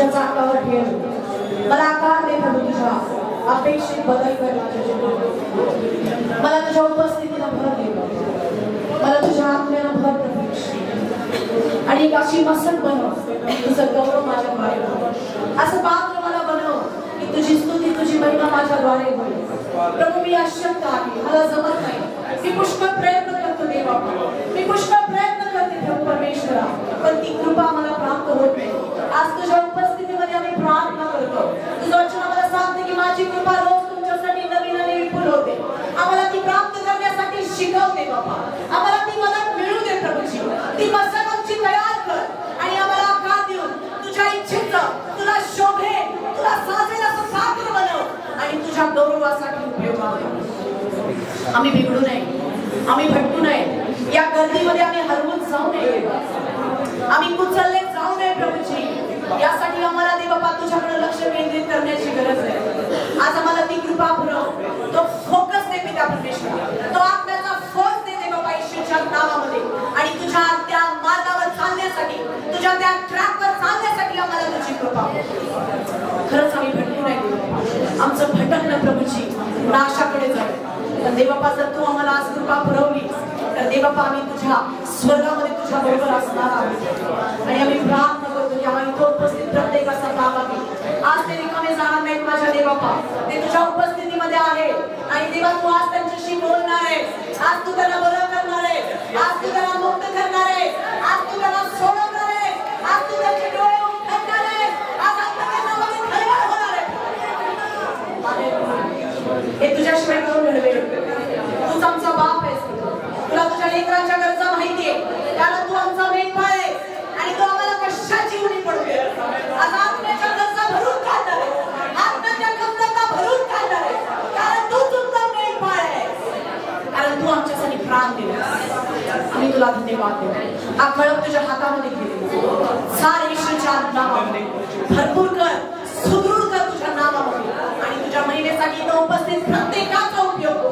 तुझ्या चाकावर ठेव. मला आकार दे प्रभू, तुझ्या अपेक्षित बदल कर माझ्या जीवनात. मला तुझ्या उपस्थितीला भर दे, मला तुझ्या आत्म्याला भर प्रवेश आणि एक अशी मसक बनव तुझं गौरव माझ्या द्वारे. असं पात्र मला बनव की तुझी स्तुती, तुझी महिमा माझ्याद्वारे होईल. प्रभू मी अशक्त आहे, मला जमत नाही. मी पुष्कळ प्रयत्न करतो देवा, मी पुष्कळ प्रयत्न करते प्रभू परमेश्वरा, पण ती कृपा मला प्राप्त होत नाही. आज तुझ्या उपस्थितीमध्ये आम्ही प्रार्थना करतो. तुझं वचन आम्हाला सांगते की माझी कृपा रोज तुमच्यासाठी नवीन आणि विपुल होते. आम्हाला ती प्राप्त करण्यासाठी शिकवते बाबा. आम्हाला ती मदत मिळू दे प्रभूजी. ती मसक आमची तयार कर आणि आम्हाला आकार देऊन तुझ्या इच्छेचं, तुला शोभे, तुला साजेल असं पात्र बनव आणि तुझ्या गौरवासाठी उपयोग कर. आम्ही बिघडू नये, आम्ही भटकू नये, या गर्दीमध्ये आम्ही हरवून जाऊ नये, आम्ही कुचलले जाऊ नये प्रभूजी. यासाठी आम्हाला दे बाबा तुझ्याकडे लक्ष केंद्रित करण्याची गरज आहे. आज आम्हाला ती कृपा पुरव, तो फोकस दे पिता परमेश्वर, तो आत्म्याचा फोर्स दे दे बाबा येशूच्या नावामध्ये. आणि तुझ्या त्या मार्गावर चालण्यासाठी, तुझ्या त्या ट्रॅकवर चालण्यासाठी आम्हाला तुझी कृपा. खरंच आम्ही भटकू नाही, आमचं भटकणं प्रभूजी नाशाकडे जाईल. पण देवबापा जर तू आम्हाला आज कृपा पुरवली तर देवबापा आम्ही तुझ्या स्वर्गामध्ये तुझ्या बरोबर असणार आहोत. आणि आम्ही प्रार्थना करतो की आम्हाला इथं उपस्थित प्रत्येकाचा बाबा आज ते रिकामे जाणार नाहीत माझ्या देवबापा. ते तुझ्या उपस्थितीमध्ये आहे आणि देवा तू आज त्यांच्याशी बोलणार आहे. आज तू त्यांना बरं करणार आहे, आज तू त्यांना मुक्त करणार आहे, आज तू त्यांना सोडवणार आहे, आज तू त्यांचे डोळे उघडणार आहे, आज त्यांना खळबळ होणार आहे. हे तुझ्याशिवाय कोण घडवेल? तूच आमचा बाप आहेस. तुला तुझ्या लेकरांच्या गरजा माहितीये, कारण तू आमचा मेंढपाळ आहे आणि तू आम्हाला कशाची उणी पडते. आज आत्म्याच्या गरजा भरून काढणार आहे, आत्म्याच्या कमतरता भरून काढणार आहे, कारण तू तुमचा मेंढपाळ आहे, कारण तू आमच्यासाठी प्राण दिलास. आम्ही तुला धन्यवाद देतो. हा कळप तुझ्या हातामध्ये घे, सार येशूच्या नावामध्ये भरपूर कर, सुदृढ कर तुझ्या नावामध्ये आणि तुझ्या महिनेसाठी इथं उपस्थित प्रत्येकाचा उपयोग हो.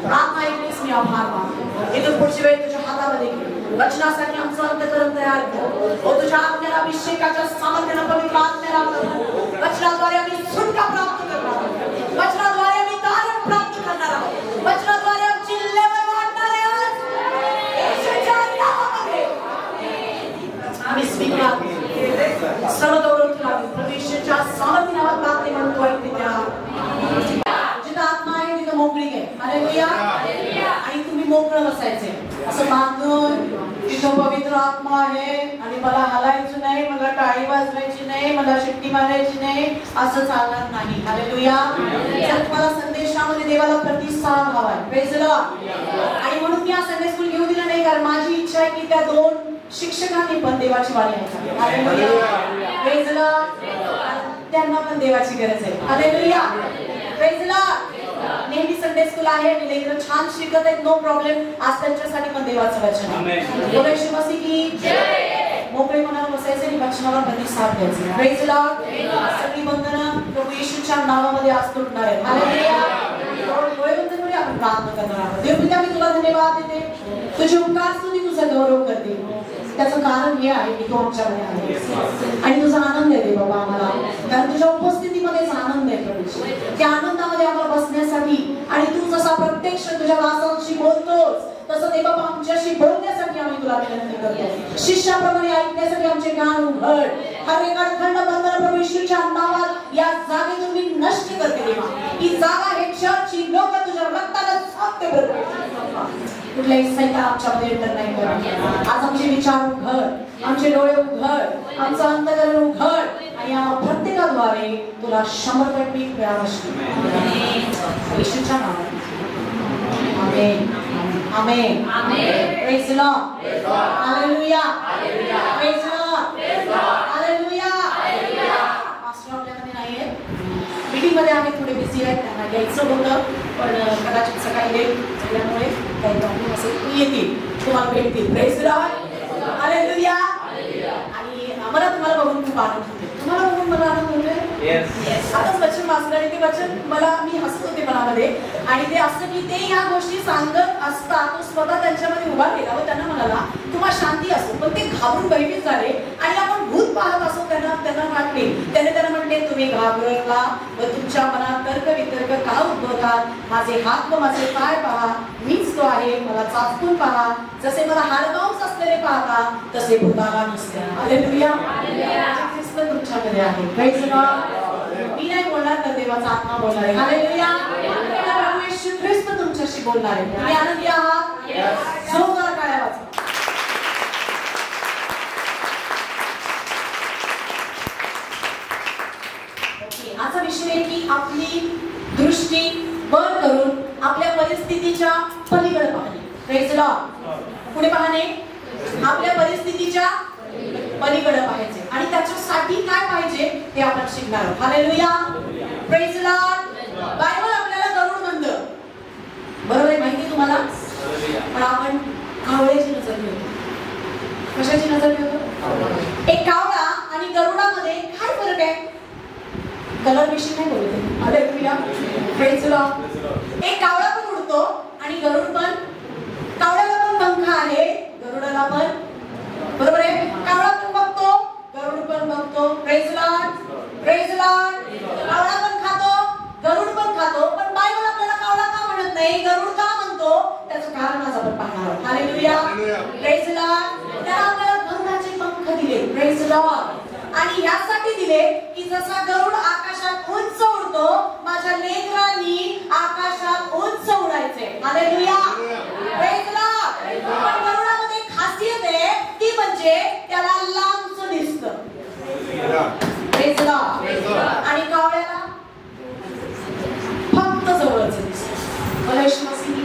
प्रार्थना ऐकलीस, मी आभार मानतो. इथून पुढची वेळ तुझ्या हातामध्ये घे. वचनासाठी आमचं अंतःकरण तयार कर. ओ तुझ्या आत्म्याला अभिषेकाच्या सामर्थ्यानं पवित्र आत्म्याला वचनाद्वारे आम्ही सुटका प्राप्त करणार आहोत. वचनाद्वारे आम्ही तारण प्राप्त करणार आहोत. वचनाद्वारे आमची लेवल वाढणार आहे. आज येशूच्या नावामध्ये आम्ही स्वीकार सर्व गौरव तुला परमेश्वराच्या सामर्थ्य नावात प्रार्थना करतो. जिथं आत्मा आहे तिथं मोकळी आहे. हालेलुया. आणि तुम्ही मोकळं बसायचे, असं बांधून तिथं पवित्र आत्मा आहे आणि मला हलायचं नाही, मला टाळी वाजवायची नाही, मला शिट्टी मारायची नाही, असं चालणार नाही. हालेलुया. जर तुम्हाला संदेशामध्ये देवाला प्रतिसाद हवाय, प्रेज द लॉर्ड. आणि म्हणून मी हा संदेश स्कूल घेऊ दिला नाही, कारण माझी इच्छा आहे की त्या 2 शिक्षकांनी पण देवाची वाणी ऐकावी. हालेलुया. Praise the Lord. त्यांना पण देवाची गरज आहे. हालेलुया. Praise the Lord. नेहमी संडे स्कूल आहे आणि लेकरं छान शिकत आहेत, नो प्रॉब्लेम. आज त्यांच्यासाठी पण देवाचं वचन आहे. बोला येशू मसीह की जय. मोकळे मनावर बसायचे आणि वचनावर प्रतिसाद द्यायचे. Praise the Lord. सगळी बंधनं प्रभू येशूच्या नावामध्ये आज तुटणार आहेत. हालेलुया. डोळे बंद करूया, आपण प्रार्थना करणार आहोत. देवपिता मी तुला धन्यवाद देते, तुझे उपकार स्तुती, तुझा गौरव करते. त्याचं कारण हे आहे की तू आमच्यामध्ये आहेस आणि तुझा आनंद आहे बाबा आम्हाला, कारण तुझ्या उपस्थितीमध्येच आनंद आहे प्रभू. त्या आनंदामध्ये आम्हाला बसण्यासाठी आणि तू जसा प्रत्यक्ष तुझ्या दासांशी बोलतोस तसं ते बाबा आमच्याशी बोलण्यासाठी आम्ही तुला विनंती करतो. शिष्याप्रमाणे ऐकण्यासाठी आमचे कान उघड. हर एक अडखंड बंधन प्रभू येशूच्या नावात या जागेतून मी नष्ट करते देवा. ही जागा हे चर्चची लोक तुझ्या रक्ताला साफ कर. कुठल्याही सैतान आमच्यामध्ये एंटर नाही कर. आज आमचे विचार उघड, आमचे डोळे उघड, आमचं अंतःकरण उघड आणि आम्हा प्रत्येकाद्वारे तुला 100% मी प्रेमाशी येशूच्या नावात. Amen. Amen. Praise the lord. Hallelujah. Praise the lord. Hallelujah. Master आपल्यामध्ये नाहीये, मीटिंग मध्ये आम्ही थोडे बिझी आहेत, त्यांना घ्यायचं होतं पण कदाचित सकाळी लेट झाल्यामुळे काही प्रॉब्लेम असेल येतील, तुम्हाला भेटतील. Praise the lord. हालेलुया. आणि आम्हाला तुम्हाला बघून खूप आनंद होते. तुम्हाला बघून मला आनंद होतोय. आताच वचन वाचलं आणि ते वचन मला मी हसत होते मनामध्ये. आणि ते असं की ते ह्या गोष्टी सांगत असता तो स्वतः त्यांच्यामध्ये उभा केला व त्यांना म्हणाला तुम्हाला शांती असो, पण ते घाबरून भयभीत झाले आणि आपण भूत दुरून पाहत असो त्यांना वाटले. त्यांना म्हणले, तुम्ही घाबरला व तुमच्या मनात तर्क वितर्क का उद्भवतात? माझे हात व माझे पाय पहा, मीच तो आहे, मला चाचपून पहा. जसे मला हाडमांस असलेले पाहता तसे भूताला नसते. हालेलुया. ख्रिस्त तुमच्यामध्ये आहे. Praise the lord. मी नाही बोलणार तर देवाचा आत्मा बोलणार आहे. हालेलुया. प्रभू येशू ख्रिस्त तुमच्याशी बोलणार आहे. तुम्ही आनंदी आहात? जोरदार टाळ्या वाजवा. आजचा विषय आहे की आपली दृष्टी वर करून आपल्या परिस्थितीच्या पलीकडे पाहणे. Praise the Lord. पुढे पाहणे, आपल्या परिस्थितीच्या पलीकडे पाहायचे आणि त्याच्यासाठी काय पाहिजे हे आपण शिकणार आहोत. Hallelujah. Praise the Lord. Bible आपल्याला गरुड म्हणतं, बरोबर आहे, माहिती तुम्हाला. पण आपण कावळ्याची नजर ठेवतो. कशाची नजर ठेवतो? एक कावळा आणि गरुडामध्ये काय फरक आहे? कलर विषयी नाही बोलते. हालेलुया. Praise the Lord. एक कावळा पण उडतो आणि गरुड पण. कावळ्याला पण पंख आहे, गरुडाला पण, बरोबर आहे. कावळा पण बघतो, गरुड पण बघतो. Praise the lord. Praise the Lord. कावळा पण खातो, गरुड पण खातो. पण बायबल आपल्याला कावळा का म्हणत नाही, गरुड का म्हणतो? त्याचं कारण आज आपण पाहणार आहोत. हालेलुया. Praise the Lord. त्याला आपल्याला गरुडाचे पंख दिले. Praise the Lord. आणि यासाठी दिले की जसा गरुड आकाशात उंच उडतो, माझ्या लेकरांनी आकाशात उंच उडायचे. हालेलुया. Praise the Lord. पण गरुडामध्ये खासियत आहे ती म्हणजे त्याला लांबच दिसतं. Praise the Lord. आणि कावळ्याला फक्त जवळच दिसतं. भलेश मसीह.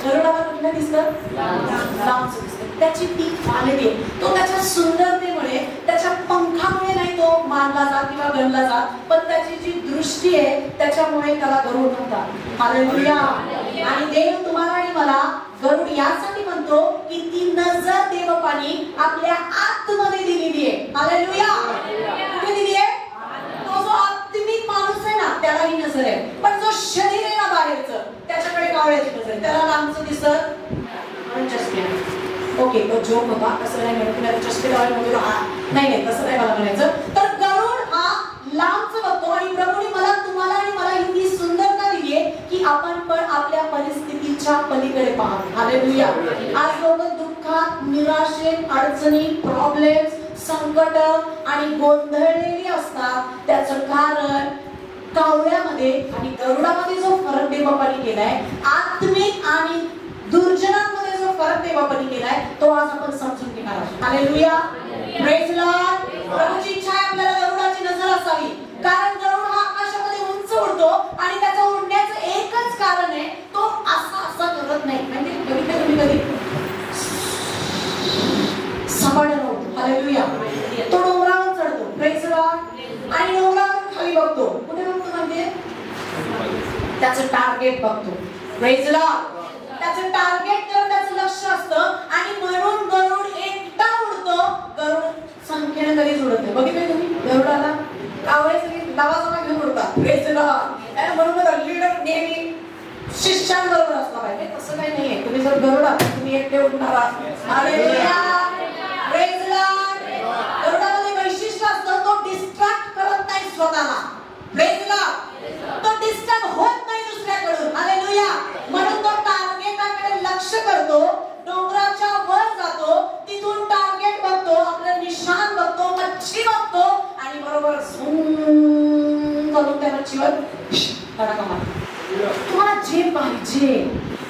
गरुडाला कुठलं दिसतं? लांबच दिसतं. त्याची ती क्वालिटी आहे. तो त्याच्या सुंदरतेमुळे, त्याच्या पंखामुळे नाही तो मानला जात किंवा गणला जात, पण त्याची जी दृष्टी आहे त्याच्यामुळे त्याला गरुड म्हणतात. हालेलुया. आणि देव तुम्हाला आणि मला गरुड यासाठी म्हणतो की ती नजर देवपानी आपल्या आतमध्ये दिलेली आहे. हालेलुया. कुठे दिली आहे? तो जो आत्मिक माणूस आहे ना त्याला ही नजर आहे. पण जो शरीर आहे ना बाहेरचं, त्याच्याकडे कावळ्याची नजर आहे. त्याला लांबचं दिसत ओके, तो जोक होता. कसं नाही म्हणतो चष्मे लावले म्हणतो नाही नाही तसं नाही मला म्हणायचं. तर गरुड हा लांबच बघतो आणि प्रभूने मला तुम्हाला आणि मला इतकी सुंदरता दिली आहे की आपण पण आपल्या परिस्थितीच्या पलीकडे पाहतो. हालेलुया. आज लोक दुःखात, निराशेत, अडचणी, प्रॉब्लेम्स, संकट आणि गोंधळलेली असतात. त्याचं कारण कावळ्यामध्ये आणि गरुडामध्ये जो फरक देवबापाने केलाय, आत्मिक आणि दुर्जनांमध्ये जो फरक देवबापाने केलाय, तो आज आपण समजून घेणार आहोत. हालेलुया. Praise the lord. प्रभूची इच्छा आहे आपल्याला गरुडाची नजर असावी, कारण गरुड हा आकाशामध्ये उंच उडतो आणि त्याचं उडण्याचं एकच कारण आहे, तो असा करत नाही. म्हणजे कधी सपाट्यानं उडतो. हालेलुया. तो डोंगरावर चढतो. Praise the Lord. आणि डोंगरावर खाली बघतो. कुठे बघतो? म्हणजे त्याचं टार्गेट बघतो. Praise the Lord. त्याचं टार्गेट तर त्याचं लक्ष असतं आणि म्हणून गरुड एकटा उडतो. गरुड संख्येने कधीच उडत नाही. बघितलं तुम्ही गरुडाला? कावळे सगळे नावाचा घेऊन उडतात. Praise the Lord. म्हणून लीडर नेहमी शिष्यांबरोबर असला पाहिजे. तसं काही नाहीये. तुम्ही जर गरुड आहात तुम्ही एकटे उडणार आहात. हालेलुया. Praise the lord. गरुडामध्ये वैशिष्ट्य असतं, तो डिस्ट्रॅक्ट करत नाही स्वतःला. Praise the lord. तो डिस्टर्ब होत नाही दुसऱ्याकडून. हालेलुया. म्हणून तो टार्गेटाकडे लक्ष करतो, डोंगराच्या वर जातो, तिथून टार्गेट बघतो, आपलं निशाण बघतो, मच्छी बघतो आणि बरोबर झूम करून त्या मच्छीवर तडाखा मारतो. तुम्हाला जे पाहिजे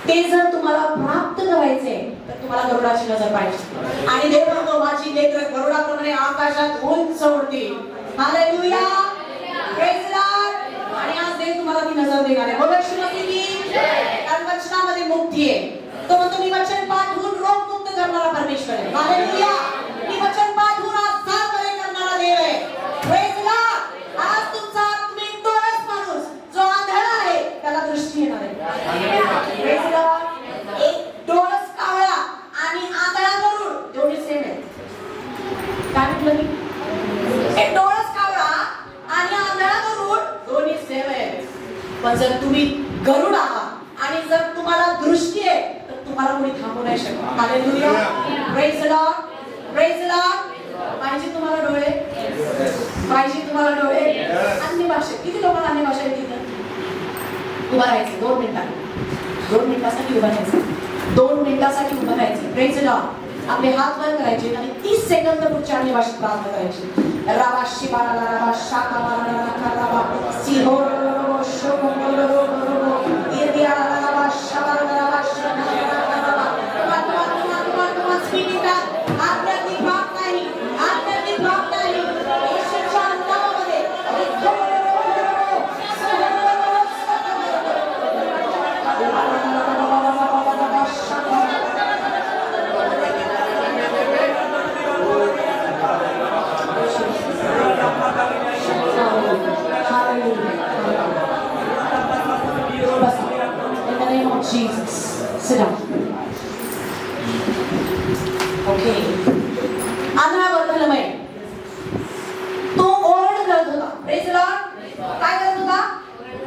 ते जर तुम्हाला प्राप्त करायचे तर तुम्हाला गरुडाची नजर पाहिजे. आणि देव म्हणतो माझी लेकरं गरुडाप्रमाणे आकाशात उंच उडतील. हालेलुया. Praise the Lord. आणि आज देव तुम्हाला ती नजर देणार आहे. बोला श्रीमती. कारण वचनामध्ये मुक्ती आहे. तो म्हणतो मी वचन पाठवून रोग मुक्त करणारा परमेश्वर आहे. हालेलुया. मी वचन पाठवून आजार बरे करणारा देव आहे. Praise the Lord. आज तुमचा आत्मिक डोळस माणूस जो आंधळा आहे त्याला दृष्टी येणार आहे. Praise the Lord. एक डोळस कावळा आणि आंधळा गरुड दोन्ही सेम आहेत. काय म्हटलं मी? एक डोळस कावळा आणि आंधळा गरुड दोन्ही सेम आहेत. पण जर तुम्ही गरुड आहात आणि जर तुम्हाला दृष्टी आहे तर तुम्हाला कोणी थांबवू नाही शकत. Hallelujah. Praise the lord. Praise the Lord. पाहिजे तुम्हाला डोळे? पाहिजे तुम्हाला डोळे? अन्य भाषा, किती लोकांना अन्य भाषा येते? उभं राहायचं 2 मिनिटांसाठी, 2 मिनिटासाठी उभं राहायचं, 2 मिनिटासाठी उभं राहायचं. Praise the Lord. आपले हात वर करायचे आणि 30 सेकंद पुढच्या अन्य भाषेत प्रार्थना करायची. राबा शिबाला राबा शाका मारा राबा सिहो शोको इरदिया राबा शाबा राबा शाका आध्यात्मिक बाब नाही, आध्यात्मिक बाब नाही. येशूच्या नावामध्ये in the name of Jesus. Sit down. Okay. आंधळा बर्तलमय तो ओरड करत होता. Praise the Lord. काय करत होता?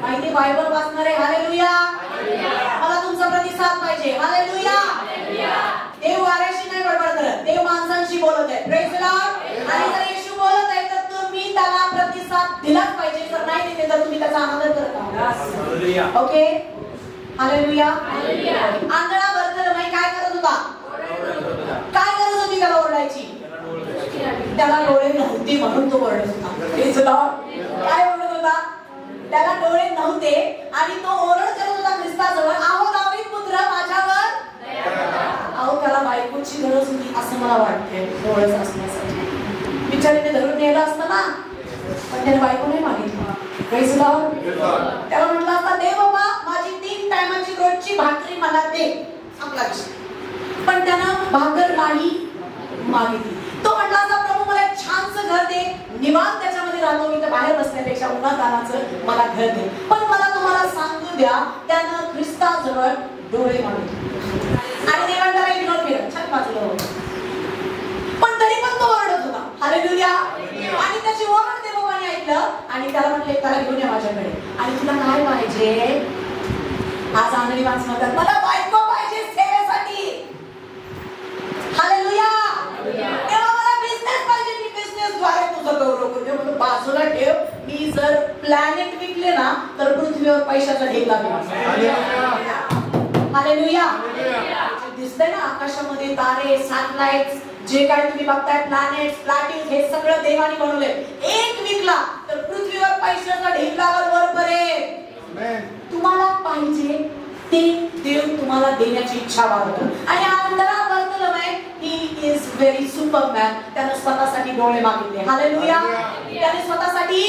माहिती बायबल वाचणारे हालेलुया. मला तुमचा प्रतिसाद पाहिजे. हालेलुया. देव वाऱ्याशी नाही बडबड करत, देव माणसांशी बोलत आहे. Praise the Lord. आणि जर येशू बोलत आहे तर तुम्ही त्याला प्रतिसाद दिलाच पाहिजे. जर नाही दिले तर तुम्ही त्याचा आदर करत आहात. ओके. हालेलुया. आंधळा बर्तलमय काय करत होता? काय गरज होती त्याला ओरडायची? त्याला डोळे नव्हते म्हणून तो ओरडत होता. काय ओरडत होता? त्याला डोळे नव्हते आणि तो ओरड करत होता ख्रिस्ताजवळ, आहो दावीद पुत्र माझ्यावर. अहो त्याला बायकोची गरज होती असं मला वाटतंय डोळ्याच असण्यासाठी. बिचारीने धरून नेलं असतं ना, पण त्याने बायको नाही मागितली. Praise the Lord. त्याला म्हटलं असता, दे बाबा माझी 3 टायमाची रोजची भाकरी मला दे, आपला विषय. पण त्यानं भाकर नाही मागितली. तो म्हटला असता, प्रभू मला एक छानसं घर दे, निवांत त्याच्यामध्ये राहतो, मी तर बाहेर बसण्यापेक्षा उन्हातानाचं मला घर दे. पण मला तुम्हाला सांगू द्या, त्यानं ख्रिस्ताजवळ डोळे मागितले आणि देवाने त्याला इग्नोर केलं, छान वाचलं. पण तरी पण तो ओरडत होता. हालेलुया. आणि त्याची ओरड देवाने ऐकलं आणि त्याला म्हटले, त्याला घेऊन या माझ्याकडे. आणि तुला काय पाहिजे? आज आंधळी माणसं म्हणतात, मला बायको पाहिजे सेवेसाठी. हालेलुया. तेव्हा मला बिझनेस पाहिजे, मी बिझनेसद्वारे तुझं गौरव करते. म्हणून बाजूला ठेव, मी जर प्लॅनेट विकले ना तर पृथ्वीवर पैशाचा ढीग लागेल. हालेलुया. दिसतंय ना आकाशामध्ये तारे, सॅटेलाइट्स, जे काय तुम्ही बघताय, प्लॅनेट्स, प्लॅट्यूज, हे सगळं देवाने बनवले. एक विकला तर पृथ्वीवर पैशाचा ढीग लागल वर पडेल. तुम्हाला पाहिजे ते देव तुम्हाला देण्याची इच्छा बाळगतो. आणि आंधळा बर्तलमय, ही इज व्हेरी सुपरमॅन. त्याने स्वतःसाठी डोळे मागितले. हालेलुया. त्याने स्वतःसाठी.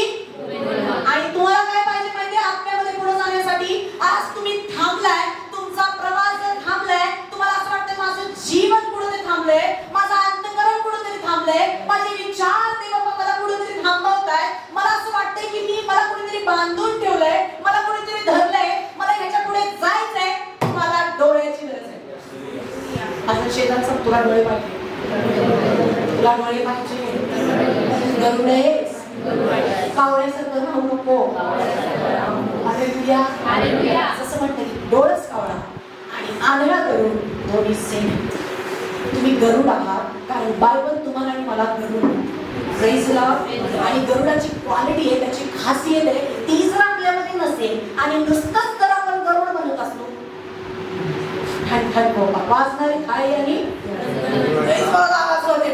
आणि तुम्हाला काय पाहिजे माहिती? आत्म्यामध्ये पुढे जाण्यासाठी आज तुम्ही थांबलाय, तुमचा प्रवास थांबलाय, तुम्हाला असं वाटतं माझं जीवन कुठेतरी थांबलंय, माझं अंतःकरण कुठेतरी थांबलंय, माझे विचार ते बाबा मला कुठेतरी थांबवताय. मला असं वाटतंय की मी मला कुठेतरी बांधून ठेवलंय, मला कुठेतरी धरलंय, मला ह्याच्या पुढे जायचंय. मला डोळ्याची गरज आहे. असं शेजारचा, तुला डोळे पाहिजे, तुला डोळे पाहिजे. गरुड कावळ्यासारखं राहू नको. हालेलुया. जसं म्हणतं की डोळच कावळा आणि आंधळा गरुड दोन्ही सेम. तुम्ही गरुड आहात कारण बायबल तुम्हाला आणि मला गरुड. Praise the Lord. आणि गरुडाची क्वालिटी आहे, त्याची खासियत आहे, ती जर आपल्यामध्ये नसेल आणि नुसतंच जर आपण गरुड बनत असलो, ठणठण वाजणारी थाळी आणि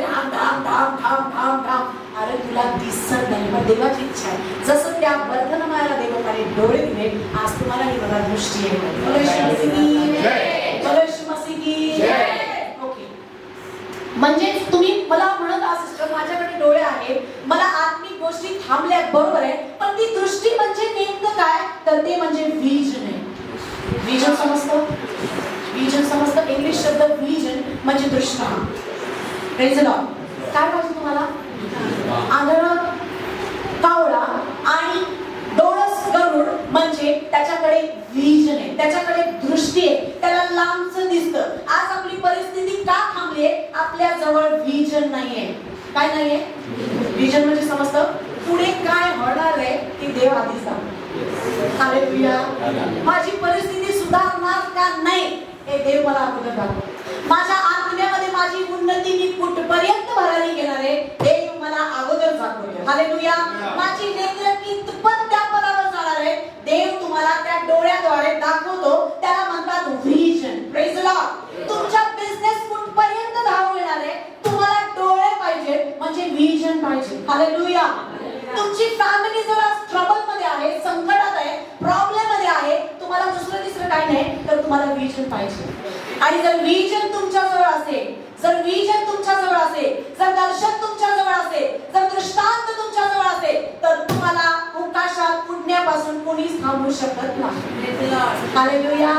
ढाम ढाम ढाम ढाम ढाम ढाम. अरे तुला दिसत नाही. पण देवाची इच्छा आहे, जसं त्या बर्तलमयाला देवाने डोळे दिले, आज तुम्हाला ही बघा दृष्टी आहे. म्हणजे तुम्ही मला म्हणत आहात सिस्टर माझ्याकडे डोळे आहेत, मला आत्मिक गोष्टी थांबल्या, बरोबर आहे, पण ती दृष्टी म्हणजे नेमकं काय? तर ते म्हणजे विजन आहे. विजन समजतं? विजन समजतं? इंग्लिश शब्द विजन म्हणजे दृष्टा. Praise the Lord. काय पाहिजे तुम्हाला? आंधळा कावळा आणि डोळस गरुड म्हणजे त्याच्याकडे विजन आहे, त्याच्याकडे दृष्टी आहे, त्याला लांबचं दिसतं. आज आपली परिस्थिती का थांबली आहे? आपल्या जवळ विजन नाहीये. काय नाहीये? विजन म्हणजे समजतं पुढे काय होणार आहे ती देव आधीच सांगतो. हालेलुया. माझी परिस्थिती सुधारणार का नाही हे देव मला अगोदर दाखव. माझ्या आत्म्यामध्ये माझी उन्नती मी कुठपर्यंत भरारी घेणार आहे देव मला अगोदर दाखवतो. हालेलुया. माझी नेत्र कितपत त्या पदावर जाणार आहे देव तुम्हाला त्या डोळ्याद्वारे दाखवतो. त्याला म्हणतात व्हिजन. Praise the Lord. तुमचा बिझनेस कुठपर्यंत धावून येणार आहे तुम्हाला डोळे पाहिजे म्हणजे व्हिजन पाहिजे. हालेलुया. तुमची फॅमिली जर ट्रबल मध्ये आहे, संकटात आहे, प्रॉब्लेम मध्ये आहे, तुम्हाला दुसरं तिसरं काही नाही तर तुम्हाला व्हिजन पाहिजे. आणि जर व्हिजन तुमच्या जवळ असेल, जर व्हिजन तुमच्या जवळ असेल, जर दर्शन तुमच्या जवळ असेल, जर दृष्टांत तुमच्या जवळ असेल तर तुम्हाला आकाशात उडण्यापासून कोणीच थांबवू शकत नाही. हालेलुया.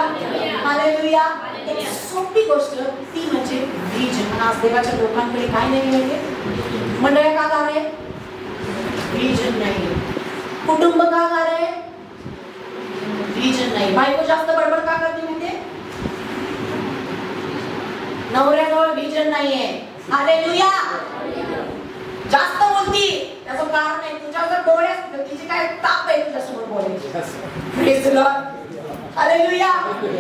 हालेलुया. एक सोपी गोष्ट ती म्हणजे व्हिजन. आज देवाच्या लोकांकडे काय नाही माहिती? मंडळ का गार आहे? व्हिजन नाही. कुटुंब का गार आहे? व्हिजन नाही. बायको जास्त बडबड का करते माहितीये? नवऱ्याजवळ व्हिजन नाहीये. हालेलुया. जास्त बोलती त्याचं कारण नाही. तुझ्यावर डोळ्यात तिची काय ताप आहे तुझ्यासमोर बोलायची. Praise the lord. हालेलुया.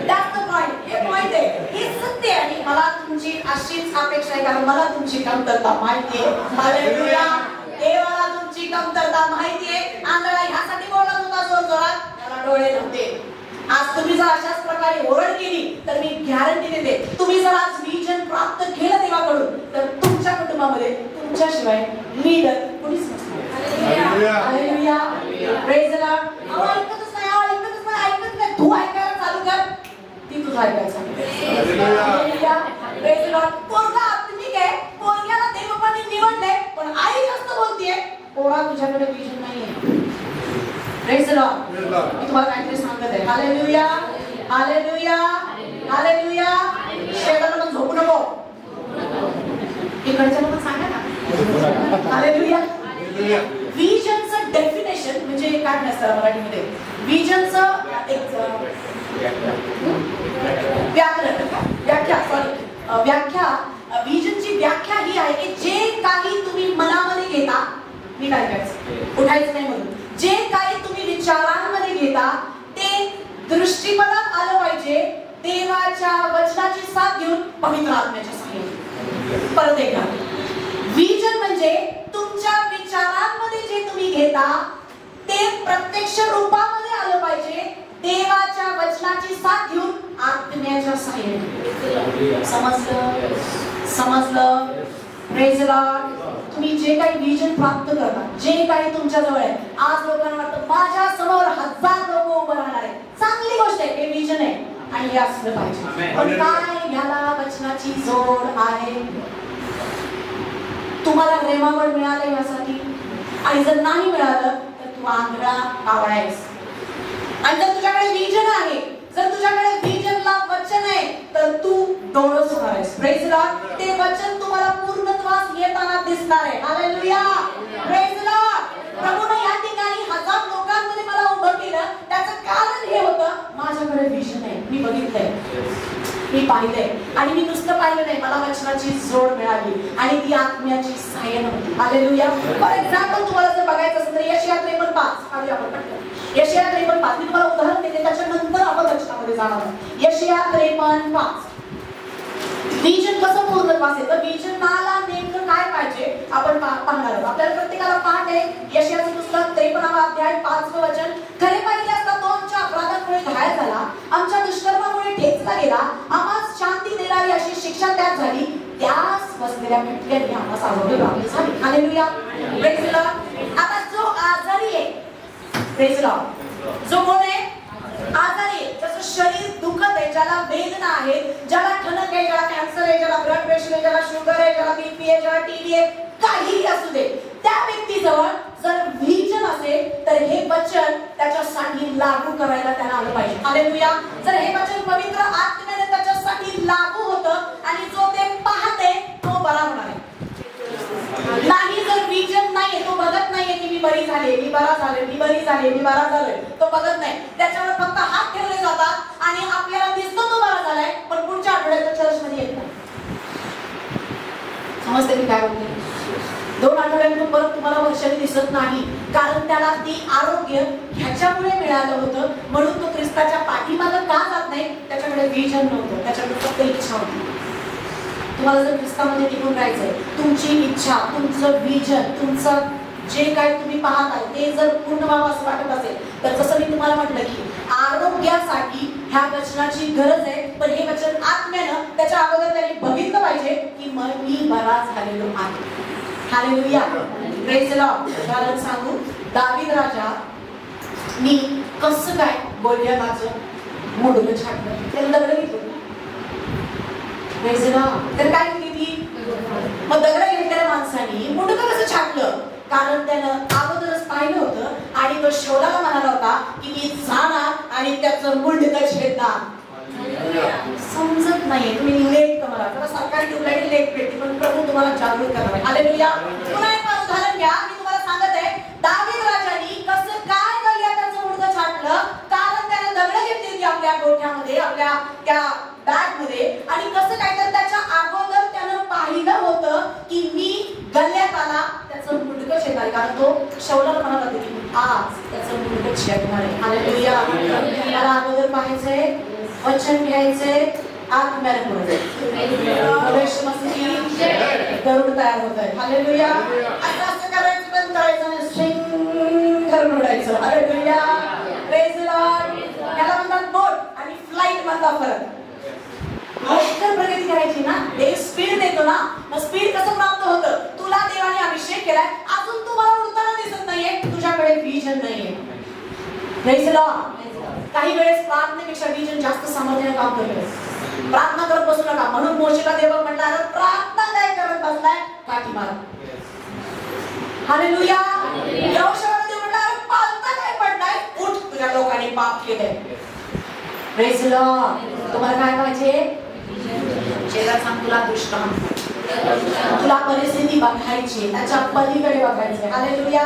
जास्त पॉइंट हे पॉइंट आहे. हे सत्य आहे आणि मला तुमची अशीच अपेक्षा आहे कारण मला तुमची कमतरता माहिती आहे. हालेलुया. देवाला तुमची कमतरता माहिती आहे. आंधळा ह्यासाठी बोलत होता जोर जोरात त्याला डोळे नव्हते. आज तुम्ही जर अशाच प्रकारे ओरड केली तर मी गॅरंटी देते तुम्ही जर आज व्हिजन प्राप्त केलं देवाकडून तर तुमच्या कुटुंबामध्ये तुमच्याशिवाय लीडर कोणीच नसणार. हालेलुया. Praise the Lord. ऐकतच नाही, ऐकतच नाही, ऐकत नाही. तू ऐकायला चालू कर ती तुझं ऐकायचं. हालेलुया. Praise the Lord. पोरगा आत्मिक आहे, पोरग्याला देवबापाने निवडले पण आई जास्त बोलतेय. पोरा तुझ्याकडे व्हिजन नाहीये. Praise the lord. मी तुम्हाला काहीतरी सांगत आहे. हालेलुया. हालेलुया. हालेलुया. शेजारला पण झोपू नको. इकडच्या पण सांगा ना. हालेलुया. व्हिजनचं डेफिनेशन म्हणजे काय नसतं मराठीमध्ये? व्हिजनचं एक व्याख्या व्हिजनची व्याख्या ही आहे की जे काही तुम्ही मनामध्ये घेता, मी काय करायचं उठायचं नाही म्हणून, जे काही तुम्ही विचारांमध्ये घेता ते दृष्टीपणात आलं पाहिजे देवाच्या वचनाची साथ घेऊन पवित्र आत्म्याच्या साहाय्याने. परत एकदा व्हिजन म्हणजे तुमच्या विचारांमध्ये जे तुम्ही घेता ते प्रत्यक्ष रूपामध्ये आलं पाहिजे देवाच्या वचनाची साथ घेऊन आत्म्याच्या साहाय्याने. समजलं? समजलं? Praise the Lord. तुम्ही जे काही व्हिजन प्राप्त करता, जे काही तुमच्या जवळ आहे, आज लोकांना वाटतं माझ्या समोर 1000 लोक उभं राहणार आहे. चांगली गोष्ट आहे, हे व्हिजन आहे आणि हे असलं पाहिजे. पण काय याला वचनाची जोड आहे? तुम्हाला रेमावड मिळालं यासाठी आणि जर नाही मिळालं तर तू आंधळा कावळा आहेस. आणि जर तुझ्याकडे व्हिजन आहे, जर तुझ्याकडे व्हिजनला वचन आहे तर तू डोळस होणार आहेस. Praise the lord. ते वचन तुम्हाला पूर्णत्वास येताना दिसणार आहे. हालेलुया. Praise the lord. प्रभूने या ठिकाणी 1000 लोकांमध्ये मला उभं केलं त्याचं कारण हे होतं माझ्याकडे व्हिजन आहे. मी बघितलंय, मी पाहिलंय आणि मी नुसतं पाहिलं नाही, मला वचनाची जोड मिळाली आणि ती आत्म्याची साहाय्य नव्हती. हालेलुया. फॉर एक्झाम्पल तुम्हाला जर बघायचं असेल तर यशाया 53:5 आपण पटकन यशाया 53:5 मी तुम्हाला उदाहरण देते त्याच्यानंतर आपण वचनामध्ये जाणार आहोत. यशाया 53:5 व्हिजन कसं पूर्णत्वास येतं, व्हिजनाला नेमकं काय पाहिजे आपण पाहणार आहोत. आपल्याला प्रत्येकाला पाठ आहे यशायाचं पुस्तक 53 अध्याय 5 वचन. खरे पाहिले असता तो आमच्या अपराधामुळे घायल झाला, आमच्या दुष्कर्मामुळे ठेचला गेला, आम्हास शांती देणारी अशी शिक्षा त्यात झाली, त्यास बसलेल्या खटक्याने आम्हास आरोग्य प्राप्त झाले. हालेलुया. Praise the Lord. आता जो आजारी आहे, प्रेज द लॉर्ड, जो कोण आहे आजारी, ज्याचं शरीर दुखत आहे, ज्याला वेदना आहे, ज्याला ठणक आहे, ज्याला कॅन्सर आहे, ज्याला ब्लड प्रेशर आहे, ज्याला शुगर आहे, ज्याला बीपी आहे, ज्याला टीबी आहे, काहीही असू दे, त्या व्यक्तीजवळ जर व्हिजन असेल तर हे वचन त्याच्यासाठी लागू करायला त्याला आलं पाहिजे. हालेलुया. जर हे वचन पवित्र आत्म्याने त्याच्यासाठी लागू होतं आणि जो ते पाहते तो बरा होणार आहे. नाही जर व्हिजन नाहीये, तो बघत नाहीये की मी बरी झाले, मी बरा झाले, मी बरी झाले, मी बरा झालोय, तो बघत नाही. त्याच्यावर फक्त हात ठेवले जातात आणि आपल्याला दिसतो तो बरा झालाय पण पुढच्या आठवड्यात चर्च मध्ये येत नाही. समजते मी काय बोलते? 2 आठवड्यांतून परत तुम्हाला वर्षाने दिसत नाही कारण त्याला ती आरोग्य ह्याच्यामुळे मिळालं होतं. म्हणून तो ख्रिस्ताच्या पाठीमागं का जात नाही? त्याच्याकडे विजन नव्हतं, त्याच्याकडे फक्त इच्छा होती. तुम्हाला जर ख्रिस्तामध्ये टिकून राहायचंय, तुमची इच्छा, तुमचं विजन, तुमचं जे काय तुम्ही पाहत आहे ते जर पूर्ण व्हावं असं वाटत असेल तर जसं मी तुम्हाला म्हटलं की आरोग्यासाठी ह्या वचनाची गरज आहे. पण हे वचन आत्म्यानं त्याच्या अगोदर त्यांनी बघितलं पाहिजे की मी बरा झालेलो आहे. Hallelujah, praise the Lord. उदाहरण सांगू, दावीद राजा मी कसं काय गोलियाथाचं मुंडकं छाटलं, त्याला दगड घेतलं. Praise the Lord. तर काय केली ती? मग दगड घेतलेल्या माणसाने मुंडकं कसं छाटलं? कारण त्यानं अगोदरच पाहिलं होतं आणि तो शौलाला म्हणाला होता की मी जाणार आणि त्याचं मुंडकं छेदणार. समजत नाहीये, तुम्ही लेट करा, जरा सरकारी ट्यूबलाईट लेट भेटते, पण प्रभू तुम्हाला जागृत करणार आहे. हालेलुया. पुन्हा एक उदाहरण घ्या, मी तुम्हाला सांगत आहे दावीद राजानी कसं काय गोलियाथाचं मुंडकं छाटलं. कारण त्यानं दगड घेतली आपल्या गोठ्यामध्ये, आपल्या त्या बॅगमध्ये, आणि कसं काय तर त्याच्या अगोदर त्यानं पाहिलं होतं की मी गल्याथाला त्याचं मुंडकं छेदणार. कारण तो शौलाला म्हणाला होता की आज त्याचं मुंडकं छेदणार आहे. हालेलुया. मला अगोदर पाहायचंय, वचन घ्यायचंय, आत्म्याने गरुड तयार होत आहे. हालेलुया. असं करायचं, बंद करायचं नाही, स्ट्रिंग करून उडायचं. Hallelujah, praise the lord. याला म्हणतात बोट आणि फ्लाइट मधला फरक. लवकर प्रगती करायची ना, देव स्पीड देतो ना. मग स्पीड कसं प्राप्त होतं? तुला देवाने अभिषेक केलाय, अजून तुम्हाला उडताना दिसत नाहीये, तुझ्याकडे विजन नाहीये. Praise the Lord. काही वेळेस प्रार्थनेपेक्षा विजन जास्त सामर्थ्याने काम करतो. प्रार्थना करत बसू नका. म्हणून मोशेला देव म्हटला, प्रार्थना काय करत बसलाय, काठी मार. हालेलुया. यहोशूआला देव म्हटला, पालता काय पडलाय, उठ, तुझ्या लोकांनी पाप केलंय. Praise the Lord. तुम्हाला काय पाहिजे? शेजारी सांग, तुला दृष्टांत, तुला परिस्थिती बघायची, त्याच्या पलीकडे बघायचे. हालेलुया.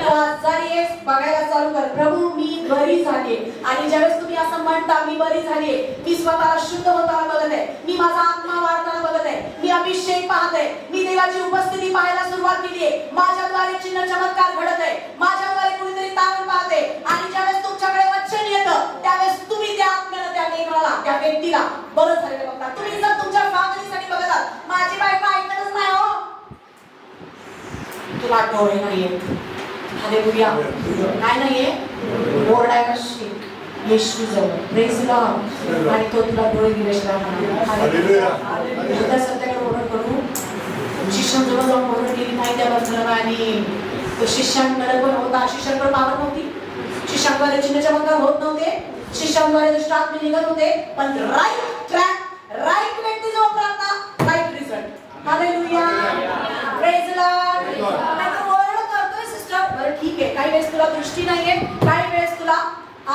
आजारी बघायला चालू कर, प्रभू मी बरी झाले. आणि ज्यावेळेस तुम्ही असं म्हणता मी बरी झाली, मी स्वतःला शुद्ध होताना बघत आहे, मी माझा आत्मा वाढताना बघत आहे, मी अभिषेक पाहत आहे, मी देवाची उपस्थिती पाहायला सुरुवात केली आहे, माझ्याद्वारे चिन्ह चमत्कार घडत आहे, माझ्याद्वारे कुणीतरी तारण पाहते. आणि ज्यावेळेस तुमच्याकडे वचन येतं त्यावेळेस तुम्ही त्या आत्म्याला, त्या लेकराला, त्या व्यक्तीला बरं झालेलं बघता. तुम्ही जर तुमच्या फॅमिलीसाठी बघत आहात, माझी बायको ऐकतच नाही हो, तुला डोळे नाहीयेत. हालेलुया. काय नाहीये? ओरडायला शिक येशू जवळ. Praise the Lord. आणि तो तुला डोळे दिल्याशिवाय म्हणा. हालेलुया. सध्याकडे ओरड करू, शिष्यांजवळ जाऊन ओरड केली नाही त्याबद्दल. आणि तो शिष्यांकडे पण होता, शिष्यांकडे पावर नव्हती, शिष्यांद्वारे चिन्ह चमत्कार होत नव्हते, शिष्यांद्वारे दुष्टात्मे निघत होते, पण राईट ट्रॅक, राईट व्यक्ती जवळ प्रार्थना, right result. Hallelujah. Praise the lord. ओरड करतोय सिस्टर, बरं ठीक आहे, काही वेळेस तुला दृष्टी नाहीये, काही वेळेस तुला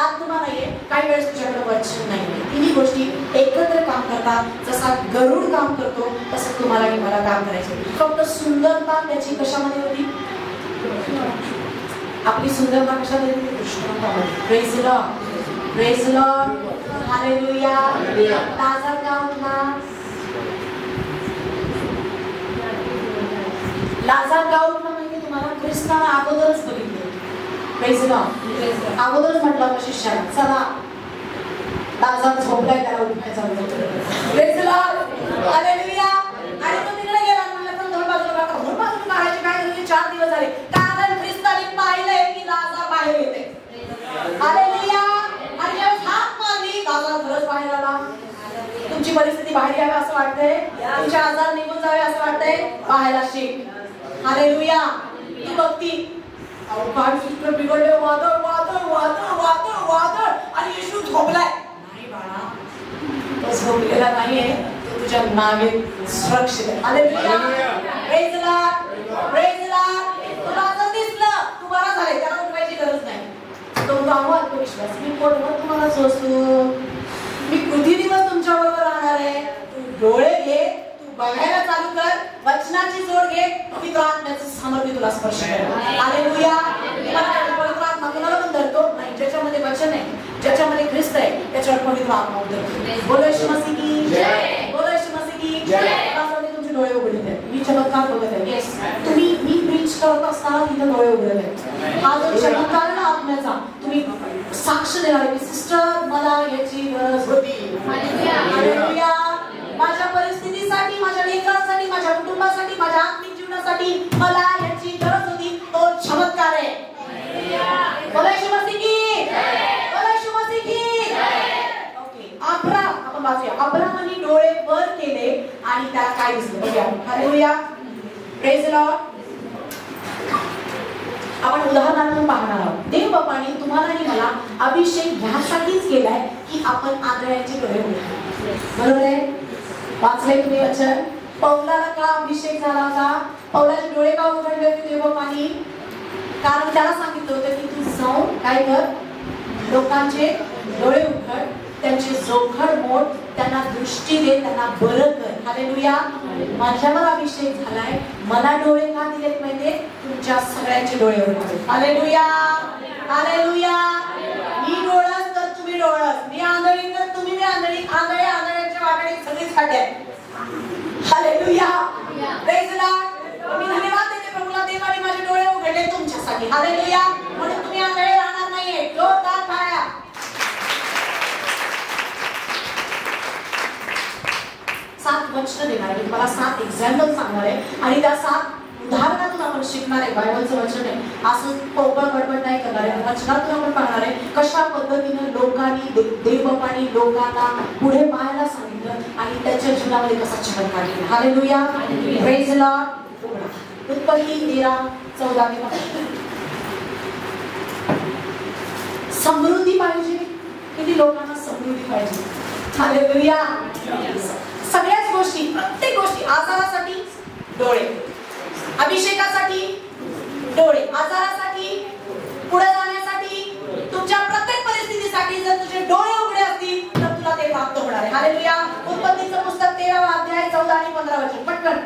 आत्मा नाहीये, काही वेळेस तुझ्याकडे वचन नाहीये. तिन्ही गोष्टी एकत्र काम करतात. जसा गरुड काम करतो तसं तुम्हाला आणि मला काम करायचं. फक्त सुंदरता त्याची कशामध्ये होती? आपली सुंदरता कशामध्ये होती? दृष्टांतामध्ये. Praise the lord. Praise the lord. Hallelujah. लाजार का उठला? लाजार का उठला म्हणजे तुम्हाला ख्रिस्ताने अगोदरच बघितलं. Praise the Lord. अगोदरच म्हटलं होतं शिष्याला, चला लाजार झोपलाय, त्याला उठवायचा. Praise the lord. हालेलुया. आणि तो तिकडे गेला, म्हणलं पण दोन बाजूला काढा, दोन बाजूला काढायचे काय झाले? 4 दिवस झाले. कारण ख्रिस्ताने पाहिलंय की लाजार बाहेर येते. हालेलुया. आणि जेव्हा हात मारली, लाजार खरंच बाहेर आला. तुमची परिस्थिती बाहेर यावी असं वाटतंय, तुमचे आजार निघून जावे असं वाटतंय, पाहायला शिक. हालेलुया. तू बघती काय चित्र बिघडले, वादळ वादळ वादळ वादळ वादळ, आणि येशू झोपलाय. नाही बाळा, तो झोपलेला नाहीये, तो तुझ्या नावेत सुरक्षित आहे. Hallelujah. Praise the lord. Praise the Lord. तुला असं दिसलं तू बरा झाले, त्याला उठवायची गरज नाही. तो गावा आत्मविश्वास, मी कोणवर तुम्हाला सोसू, मी किती दिवस तुमच्या बरोबर राहणार आहे. तू डोळे घे, तू बघायला चालू कर, वचनाची जोड घे, पवित्र आत्म्याचं सामर्थ्य तुला स्पर्श करेल. हालेलुया. पवित्र आत्मा कोणाला पण धरतो नाही, ज्याच्यामध्ये वचन आहे, ज्याच्यामध्ये ख्रिस्त आहे, त्याच्यावर पवित्र आत्मा उतरतो. बोलो येशू मसीह की जय. बोलो येशू मसीह की जय. तुमचे डोळे उघडले आहेत, मी चमत्कार बघत आहे. येस, तुम्ही मी प्रीच करत असताना तिथे डोळे उघडले आहेत. हा जो चमत्कार ना आत्म्याचा, तुम्ही देणारे की सिस्टर मला याची गरज होती. हालेलुया. माझ्या परिस्थितीसाठी, माझ्या लेकरांसाठी, माझ्या कुटुंबासाठी, माझ्या आत्मिक जीवनासाठी मला याची गरज होती. तो चमत्कार आहे. बोला येशू मसीह की, बोला येशू मसीह की. ओके, अब्राम आपण वाचूया. अब्रामाने डोळे वर केले आणि त्याला काय दिसलं बघूया. हालेलुया. Praise the Lord. आपण उदाहरणार्थ पाहणार आहोत. देव बापाने तुम्हाला आणि मला अभिषेक ह्यासाठीच केलाय की आपण आंधळ्यांचे डोळे उघडू. बरोबर आहे. वाचले तुम्ही वचन. पौलाला का अभिषेक झाला होता? पौलाचे डोळे का उघडले होते देव बापाने? कारण त्याला सांगितलं होतं की तू जाऊन काय कर, लोकांचे डोळे उघड, त्यांचे जोखड मोड, त्यांना दृष्टी दे, त्यांना बरं कर. हालेलुया. माझ्यावर अभिषेक झालाय. मला डोळे का दिलेत माहितीये? तुमच्या सगळ्यांचे डोळे उघडले. हालेलुया. हालेलुया. मी डोळस तर तुम्ही डोळस, मी आंधळी तर तुम्ही मी आंधळी. आंधळे आंधळ्यांच्या वाटेने सगळीच खाटे आहेत. हालेलुया. Praise the lord. मी धन्यवाद देते प्रभूला, देवाने माझे डोळे उघडले तुमच्यासाठी. हालेलुया. म्हणून तुम्ही आंधळे राहणार नाहीये. जोरदार टाळ्या. 7 वचन देणार आहे. तुम्हाला 7 एक्झाम्पल सांगणार आहे आणि त्या 7 उदाहरणातून आपण शिकणार आहे. बायबलचं वचन आहे. असं पोकळ बडबड नाही करणार आहे. वचनातून आपण पाहणार आहे कशा पद्धतीने लोकांनी, देवबापांनी लोकांना पुढे पाहायला सांगितलं आणि त्याच्या जीवनामध्ये कसा चमत्कार केला. हालेलुया. Praise the Lord. उत्पत्ती 13:14. समृद्धी पाहिजे. किती लोकांना समृद्धी पाहिजे. हालेलुया. सगळ्याच गोष्टी, प्रत्येक गोष्टी. आजारासाठी डोळे, अभिषेकासाठी डोळे, आजारासाठी, पुढे जाण्यासाठी, तुमच्या प्रत्येक परिस्थितीसाठी जर तुझे डोळे उघडे असतील तर तुला ते प्राप्त होणार आहे. हालेलुया. उत्पत्तीचं पुस्तक 13 अध्याय 14 आणि 15 वचन. पटकन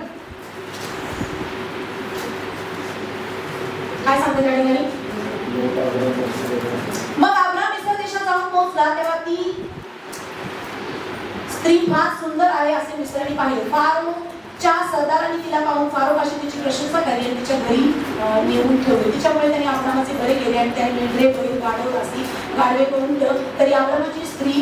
काय सांगते त्या ठिकाणी? मग अब्राम इस्रायल देशात जाऊन पोहोचला तेव्हा ती स्त्री फार सुंदर आहे असे मिस्टरांनी पाहिले. फारोच्या सरदारांनी तिला पाहून फारोपाशी तिची प्रशंसा केली आणि तिच्या घरी नेऊन ठेवले. तिच्यामुळे त्यांनी अब्रामाचे बरे केले आणि त्याने मेंढरे बैल गाढव असती गाढवे करून ठेवले. तरी अब्रामाची स्त्री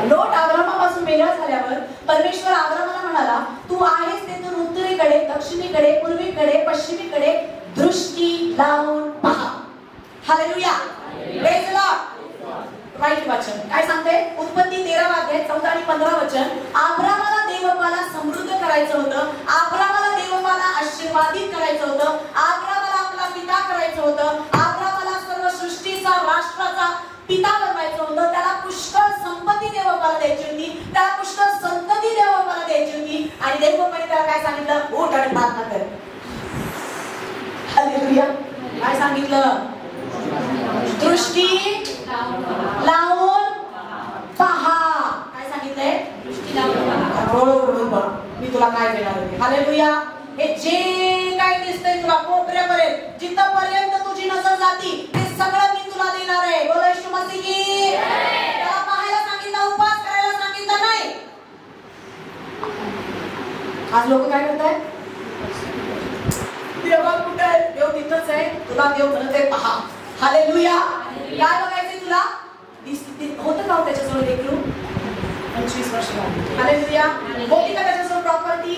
लोट अब्रामापासून वेगळा झाल्यावर परमेश्वर अब्रामाला म्हणाला, तू आहेस तेथून उत्तरेकडे, दक्षिणेकडे, पूर्वेकडे, पश्चिमेकडे दृष्टी लावून पहा. Hallelujah. Praise the lord. Right वचन काय सांगते? उत्पत्ती 13 अध्याय 14 आणि 15 वचन. अब्रामाला देवबापाला समृद्ध करायचं होतं. अब्रामाला देवबापाला आशीर्वादित करायचं होतं. अब्रामाला आपला पिता करायचं होतं. अब्रामाला सर्व सृष्टीचा, राष्ट्राचा पिता बनवायचं होतं. त्याला पुष्कळ संपत्ती देवबापाला द्यायची होती. त्याला पुष्कळ संतती देवबापाला द्यायची होती. आणि देवबापाने त्याला काय सांगितलं? उठ आणि प्रार्थना कर. हालेलुया. काय सांगितलं? दृष्टी लावून पहा. काय सांगितलंय? दृष्टी लावून पहा. मी तुला काय देणार आहे? हालेलुया. हे जे काय दिसतंय तुला कोपऱ्यापर्यंत, जिथपर्यंत तुझी नजर जाती ते सगळं मी तुला देणार आहे. बोला येशू मसीह की. त्याला पाहायला सांगितलं, उपवास करायला सांगितलं नाही. आज लोक काय करतायत? देव कुठे आहे? देव तिथंच आहे. तुला देव म्हणत आहे पहा. हालेलुया. काय बघायचंय तुला? होतं का त्याच्याजवळ लेकरू? 25 वर्ष. हालेलुया. होती का त्याच्याजवळ प्रॉपर्टी?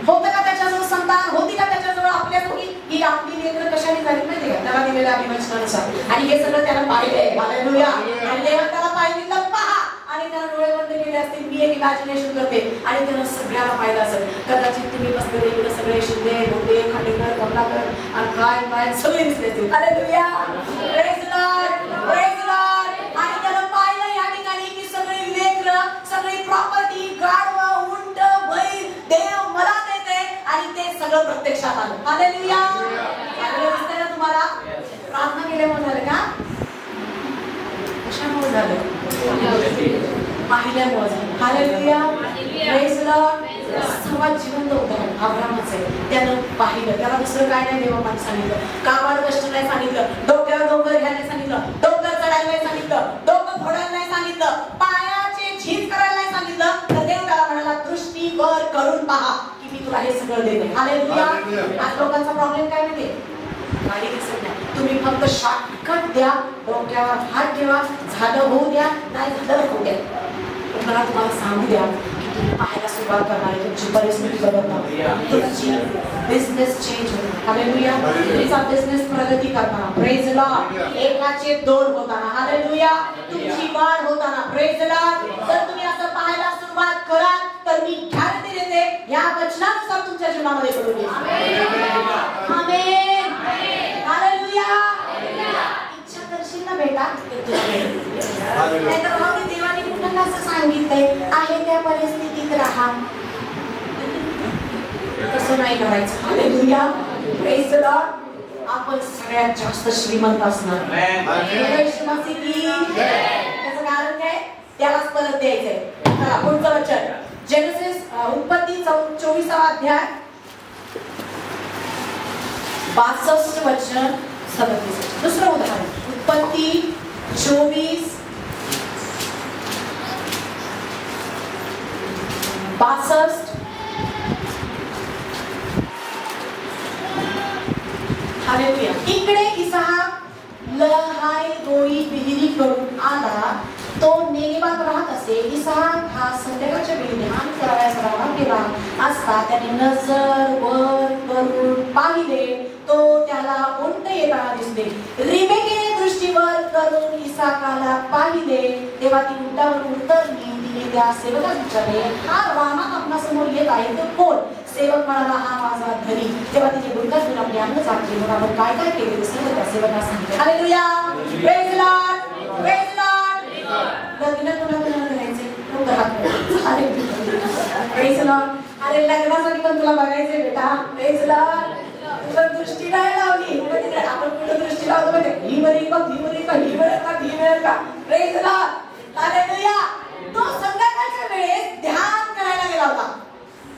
होतं का त्याच्याजवळ संतान? होती का त्याच्याजवळ आपल्यासाठी? ही आपली लेकरं कशाने झाली माहिती का? त्याला दिलेल्या अभिवचनानुसार. आणि हे सगळं त्याला पाहिलंय. हालेलुया. आणि देवाने त्याला पाहिलं पहा. आणि त्याला डोळे बंद केले असतील. मी एक इमॅजिनेशन करते आणि त्याला सगळ्याला पाहिलं असेल. कदाचित तुम्ही बसलेले इकडे सगळे शिंदे, होते, खांडेकर, कमलाकर आणि काय काय सगळे दिसले असतील. Hallelujah. Praise the lord. Praise the Lord. आणि त्याला पाहिलं या ठिकाणी की सगळी लेकरं, सगळी प्रॉपर्टी, गाढवं, उंट, बैल देव मला देते आणि ते सगळं प्रत्यक्षात आलं. हालेलुया. दिसतंय ना तुम्हाला? प्रार्थना केल्यामुळे झालं का? कशामुळे झालं? पाहिल्यामुळे झालं. हालेलुया. Praise the Lord. सर्वात जिवंत उदाहरण अब्रामाचं आहे. त्यानं पाहिलं. त्याला दुसरं काय नाही देवापाने सांगितलं. काबाड कष्ट नाही सांगितलं. डोक्यावर डोंगर घ्यायला सांगितलं. डोंगर चढायला सांगितलं. पहा की मी तुला हे सगळं देते. हालेलुया. आज लोकांचा प्रॉब्लेम काय माहितीये, गाडी दिसत नाही, तुम्ही फक्त शॉर्टकट द्या, डोक्यावर हात ठेवा, झालं होऊ द्या, नाही झालं होऊ द्या. पण मला तुम्हाला सांगू द्या की तुम्ही पाहायला सुरुवात करणार आहे, तुमची परिस्थिती बदलणार, तुमची बिझनेस चेंज होईल. हालेलुया. तुमचा बिझनेस प्रगती करताना, प्रेज लॉर्ड, 1,2 होताना, हालेलुया, तुमची वाढ होताना, प्रेज लॉर्ड. जर तुम्ही असं पाहायला सुरुवात कराल तर मी गॅरंटी देते या वचनानुसार तुमच्या जीवनामध्ये घडून येईल. आमेन. हालेलुया. इच्छा करशील ना बेटा तर तुला मिळेल. नाहीतर मग देवाने कुठं असं सांगितलंय आहे त्या परिस्थितीत राहा, तसं नाही करायचं. हालेलुया. Praise the Lord. आपण सगळ्यात जास्त श्रीमंत असणार. त्याचं कारण काय, त्यालाच परत द्यायचंय. चला पुढचं वचन, जेनेसिस उत्पत्ती 24 अध्याय 62 वचन 37. दुसरं उदाहरण, उत्पत्ती 24 62. हालेलुया. इकडे इसहाक लहाय रोई विहिरी करून आला, तो नेगेबात राहत असे. इसहाक हा संध्याकाळच्या वेळी ध्यान करावयास रवाना केला असता त्याने नजर वर करून पाहिले, तो त्याला उंट येताना दिसले. रिबेकेने दृष्टीवर करून इसहाकाला पाहिले, तेव्हा ती उंटावर उतरली. तिने त्या सेवकास विचारले, हा रामात आपणासमोर येत आहे तो कोण? सेवक म्हणाला, हा माझा धनी. तेव्हा तिने बुडका घेऊन आपली अंग झाकली, म्हणून आपण काय काय केले ते सर्व त्या सेवकास सांगितले. Hallelujah. Praise lord. Praise Lord. लग्न कोणाला करायचे? Praise Lord. अरे लग्नासाठी पण तुला बघायचे बेटा. Praise Lord. तुला दृष्टी नाही लावली, आपण कुठं दृष्टी लावतो माहिती, ही बरी का, ही बरी का, ही बरी का, ही बरी का. Praise Lord. हालेलुया. तो संध्याकाळच्या वेळेस ध्यान करायला गेला होता.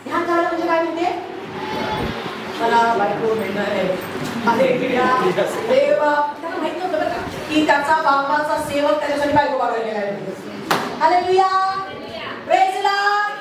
ध्यान करायला म्हणजे काय म्हणते, मला बायको मिळणार आहे. हालेलुया. देवा त्याला माहित नव्हतं बरं की त्याचा बापाचा सेवक त्याच्यासाठी बायको बघायला गेला आहे. हालेलुया. Praise Lord.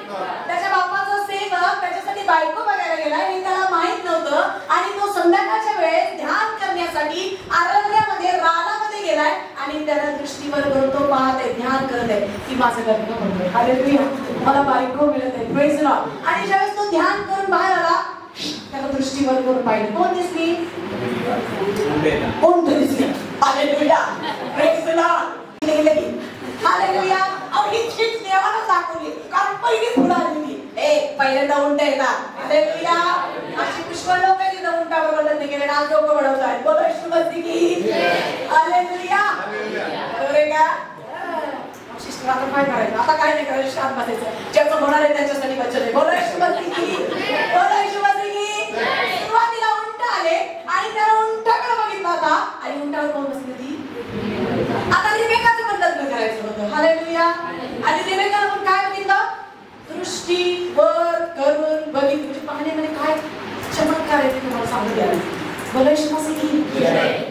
त्याच्या बापाचा सेवक त्याच्यासाठी बायको बघायला गेला हे त्याला माहित नव्हतं. आणि तो संध्याकाळच्या वेळेस ध्यान करण्यासाठी अरण्यामध्ये रानामध्ये गेलाय आणि त्याला दृष्टीवर करून तो पाहत आहे, ध्यान करत आहे की माझं लग्न होतंय. हालेलुया. मला बायको मिळत आहे. Praise Lord. आणि ज्यावेळेस तो ध्यान करून बाहेर आला, त्याला दृष्टीवर करून पाहिलं, कोण दिसली? कोण दिसली? हालेलुया. Praise Lord. हालेलुया. अहो ही चीज देवाला दाखवली, कारण पहिली फुलं आली होती. पहिल्यांदा उंट येतात. हालेलुया. अशी पुष्कळ लोक आहेत जिथं उंटावर लग्न केले, आज लोक बनवतात. बोलो येशू मसीह की. हालेलुया. बरोबर आहे का? शिस्त्र आता काय करायचं, आता काय नाही करायचं, शांत बसायचं. ज्याचं होणार आहे त्याच्यासाठी वचन आहे. बोलो येशू मसीह की. बोलो येशू मसीह की. सुरुवातीला उंट आले आणि त्याला उंटाकडे बघितला होता आणि उंटावर कोण बसली होती? आता रिबेकाचं पण लग्न करायचं होतं. हालेलुया. आणि रिबेकाला पण काय बघितलं? दृष्टी वर करून बघितली. म्हणजे पाहण्यामध्ये काय चमत्कार आहे ते तुम्हाला सांगू द्या. बोलो येशू मसीह की.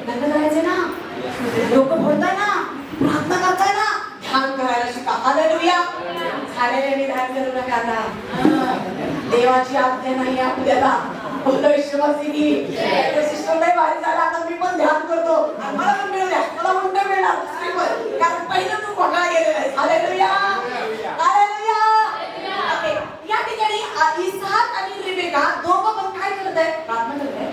लग्न करायचे ना, लोक बोलताय ना, प्रार्थना करताय ना, ध्यान करायला शिका. हालेलुया. झालेले ध्यान करू नका आता. देवाची आज्ञा नाही आपल्याला. बोलो येशू मसीह की. सिस्टम नाही भारी झाला, आता मी पण ध्यान करतो आणि मला पण मिळू द्या, मला उंट मिळणार. कारण पहिलं तू घोटाळा गेलेला आहे. हालेलुया. हालेलुया. ओके. या ठिकाणी इसहाक आणि रिबेका दोघं पण काय करत आहेत? प्रार्थना करत आहेत,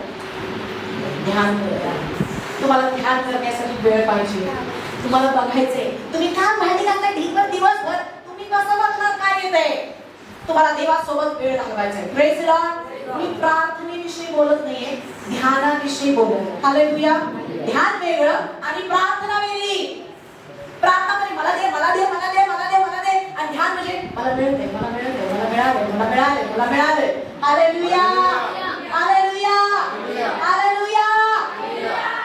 ध्यान करत आहेत. तुम्हाला ध्यान करण्यासाठी वेळ पाहिजे. तुम्हाला बघायचंय, तुम्ही काय माहिती घालताय ढीकभर दिवसभर, तुम्ही कसं बघणार काय येतंय? तुम्हाला देवासोबत वेळ घालवायचा आहे. Praise Lord. मी प्रार्थनेविषयी बोलत नाहीये, ध्यानाविषयी बोलत. हालेलुया. ध्यान वेगळं आणि प्रार्थना वेगळी. प्रार्थना म्हणजे मला दे, मला दे, मला दे, मला दे, मला दे. आणि ध्यान म्हणजे मला मिळते, मला मिळते, मला मिळाले, मला मिळाले, मला मिळाले. हालेलुया. हालेलुया. हालेलुया.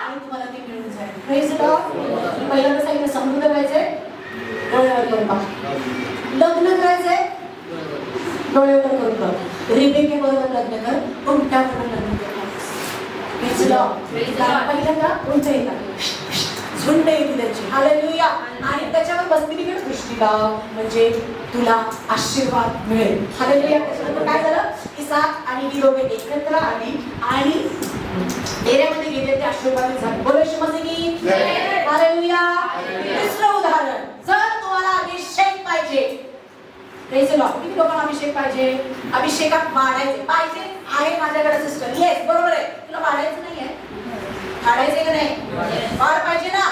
आणि तुम्हाला ते मिळून जाईल. Praise Lord. पहिल्यांदा सांगितलं समृद्ध व्हायचंय, डोळ्यावर करून पहा. लग्न करायचंय, डोळ्यावर करून कर. रिबेके बरोबर लग्न कर, उंटाबरोबर लग्न कर. Praise Lord. पहिल्यांदा उंट येतात, झुंड येते त्याची. हालेलुया. आणि त्याच्यावर बसलेली दृष्टी लाव म्हणजे तुला आशीर्वाद मिळेल. हालेलुया. त्याच्यानंतर काय झालं, इसाक आणि ही दोघे एकत्र आली आणि डेऱ्यामध्ये गेले, ते आशीर्वादित झाले. बोलो येशू मसीह की हालेलुया. तिसरं उदाहरण, जर तुम्हाला अभिषेक पाहिजे, प्रेज द लॉर्ड, किती लोकांना अभिषेक पाहिजे? अभिषेकात वाढायचे पाहिजे आहे माझ्याकडे सिस्टर. येस, बरोबर आहे. तुला वाढायचं नाहीये, वाढायचे का नाही? वाढ पाहिजे ना,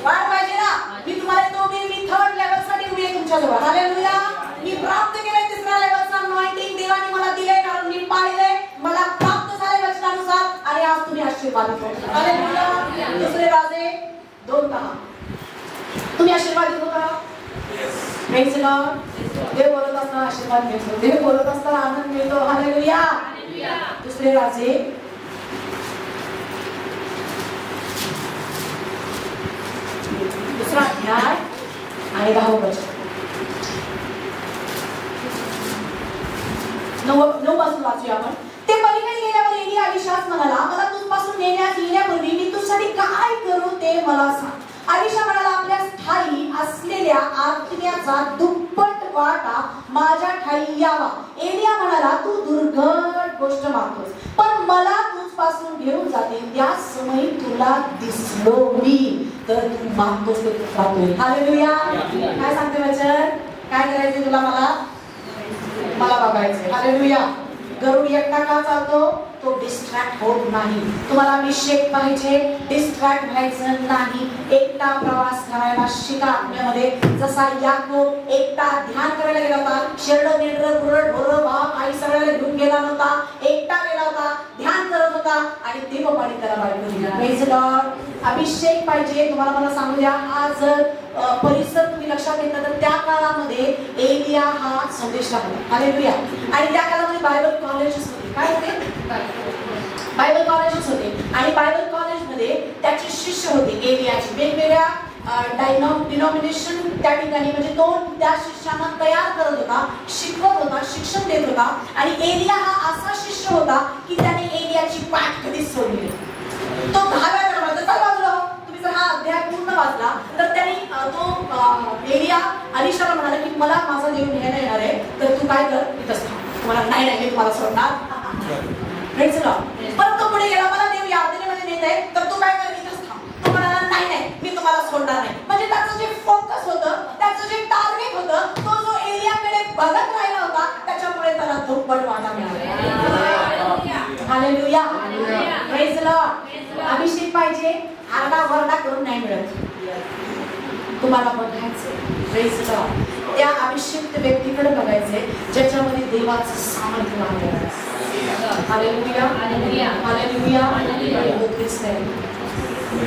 वाढ पाहिजे ना. मी तुम्हाला तो मी थर्ड लेवल साठी उभी आहे तुमच्याजवळ. हालेलुया. मी प्राप्त केलंय तिसऱ्या लेवलचा अनॉइंटिंग देवाने मला दिलंय, कारण मी पाहिलंय, मला प्राप्त झालंय वचनानुसार, आणि आज तुम्ही आशीर्वादित होता. हालेलुया. दुसरे राजे 2:10. तुम्ही आशीर्वादित होता. Praise the Lord. देव बोलत असताना आशीर्वाद मिळतो, देव बोलत असताना आनंद मिळतो. हालेलुया. दुसरे राजे 2रा अध्याय आणि 10वं वचन. 9 पासून वाचूया आपण. ते पलीकडे गेल्यावर एलिया अलिशास म्हणाला, मला तुझपासून नेण्यात येण्यापूर्वी मी तुझ्यासाठी काय करू ते मला सांग. अलिशा म्हणाला, आपल्या ठाई असलेल्या आत्म्याचा दुप्पट वाटा माझ्या ठाई यावा. एलिया म्हणाला, तू दुर्घट गोष्ट मागतोस, पण मला तुझपासून घेऊन जाते त्या समयी तुला दिसलो मी, तर तू मागतोस ते तुला होईल. हालेलुया. काय सांगते वचन? काय करायचे तुला? मला बघायचे. हालेलुया. गरुड एकटा का चालतो? तो डिस्ट्रॅक्ट होत नाही. तुम्हाला अभिषेक पाहिजे, डिस्ट्रॅक्ट व्हायचं नाही. एकटा प्रवास करायला शिका आत्म्यामध्ये. जसा याकोब एकटा ध्यान करायला गेला होता, शेरड नेडर गुरड ढोरं बाप आई सगळ्याला घेऊन गेला नव्हता, एकटा गेला होता, ध्यान करत होता, आणि देवबाणी त्याला बायको दिली. Praise the lord. अभिषेक पाहिजे. तुम्हाला मला सांगू द्या, हा जर परिसर तुम्ही लक्षात घेतला तर त्या काळामध्ये एलिया हा संदेशला होता. हालेलुया. आणि त्या काळामध्ये बायबल कॉलेजेस होते. काय होते? बायबल कॉलेजेस होते. आणि बायबल कॉलेजमध्ये त्याचे शिष्य होते एलियाचे. वेगवेगळ्या डिनॉमिनेशन त्या ठिकाणी, म्हणजे तो त्या शिष्यांना तयार करत होता, शिकवत होता, शिक्षण देत होता. आणि एलिया हा असा शिष्य होता की त्याने एलियाची पाठ कधीच सोडली नाही. तो 10व्या दरवाजा चल बाजूला. तुम्ही जर हा अध्याय पूर्ण वाचला तर त्याने तो एलिया अलिशाला म्हणाला की मला माझा देव न्यायला येणार आहे, तर तू काय कर, इथंच थांब. तुम्हाला नाही मी तुम्हाला सोडणार. Praise the Lord. पण तो पुढे गेला, मला देव यार्देनेमध्ये नेत आहे, तर तू काय कर, इथंच थांब. तो म्हणाला नाही मी तुम्हाला सोडणार नाही. म्हणजे त्याचं जे फोकस होतं, त्याचं जे टार्गेट होतं, तो जो एलियाकडे बघत राहिला होता, त्याच्यामुळे त्याला दुप्पट वाटा मिळाला. हालेलुया. Praise the lord. अभिषेक पाहिजे, आरडा वरडा करून नाही मिळत. तुम्हाला बघायचं प्रेज द लॉर्ड. त्या अभिषेक व्यक्तीकडे बघायचे ज्याच्यामध्ये देवाचं सामर्थ्य लागलेलं आहे. हालेलुया. हालेलुया. हालेलुया. ख्रिस्त आहे.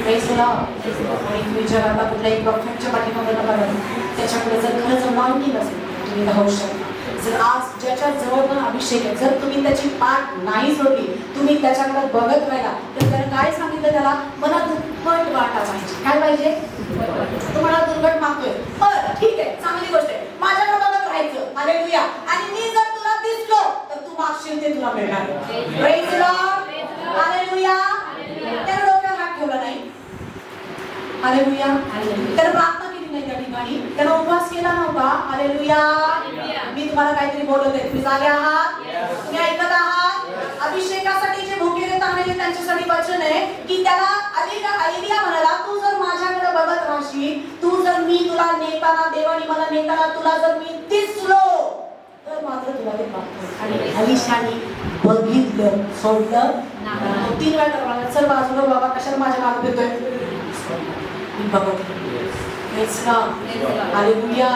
Praise the Lord. आणि तुम्ही जगाला कुठल्याही प्रॉफिटच्या पाठीमागे नका लागू. त्याच्याकडे जर खरंच अनाउंटिंग असेल तुम्ही धावू शकता. जर आज ज्याच्या जवळ पण अभिषेक आहे, जर तुम्ही त्याची पाठ नाही सोडली, तुम्ही त्याच्याकडे बघत राहिला, तर त्याने काय सांगितलं? त्याला मला दुर्घट वाटा पाहिजे. काय पाहिजे? तुम्हाला दुर्घट मागतोय. बरं ठीक आहे, चांगली गोष्ट आहे. माझ्याकडे बघत राहायचं. हालेलुया. आणि मी जर तुला दिसलो तर तू मागशील ते तुला मिळणार. Praise the lord. हालेलुया. त्याने डोक्यावर हात ठेवला नाही. हालेलुया. त्याने प्रार्थना केली नाही त्या ठिकाणी, त्याने उपवास केला नव्हता. हालेलुया. मी तुम्हाला काहीतरी बोलत आहे, तुम्ही जागे आहात, तुम्ही ऐकत आहात. अभिषेकासाठी जे भुकेले ताणलेले त्यांच्यासाठी वचन आहे की त्याला एलिया म्हणाला, तू जर माझ्याकडे बघत राहशील, तू जर मी तुला नेताना, देवाने मला नेताना तुला जर मी दिसलो तर मात्र तुला ते प्राप्त. आणि अलिशाने बघितलं, सोडलं. 3 वेळा तर म्हणाला, चल बाजूला बाबा, कशाला माझ्या मागे येतोय? मी बघत. हालेलुया.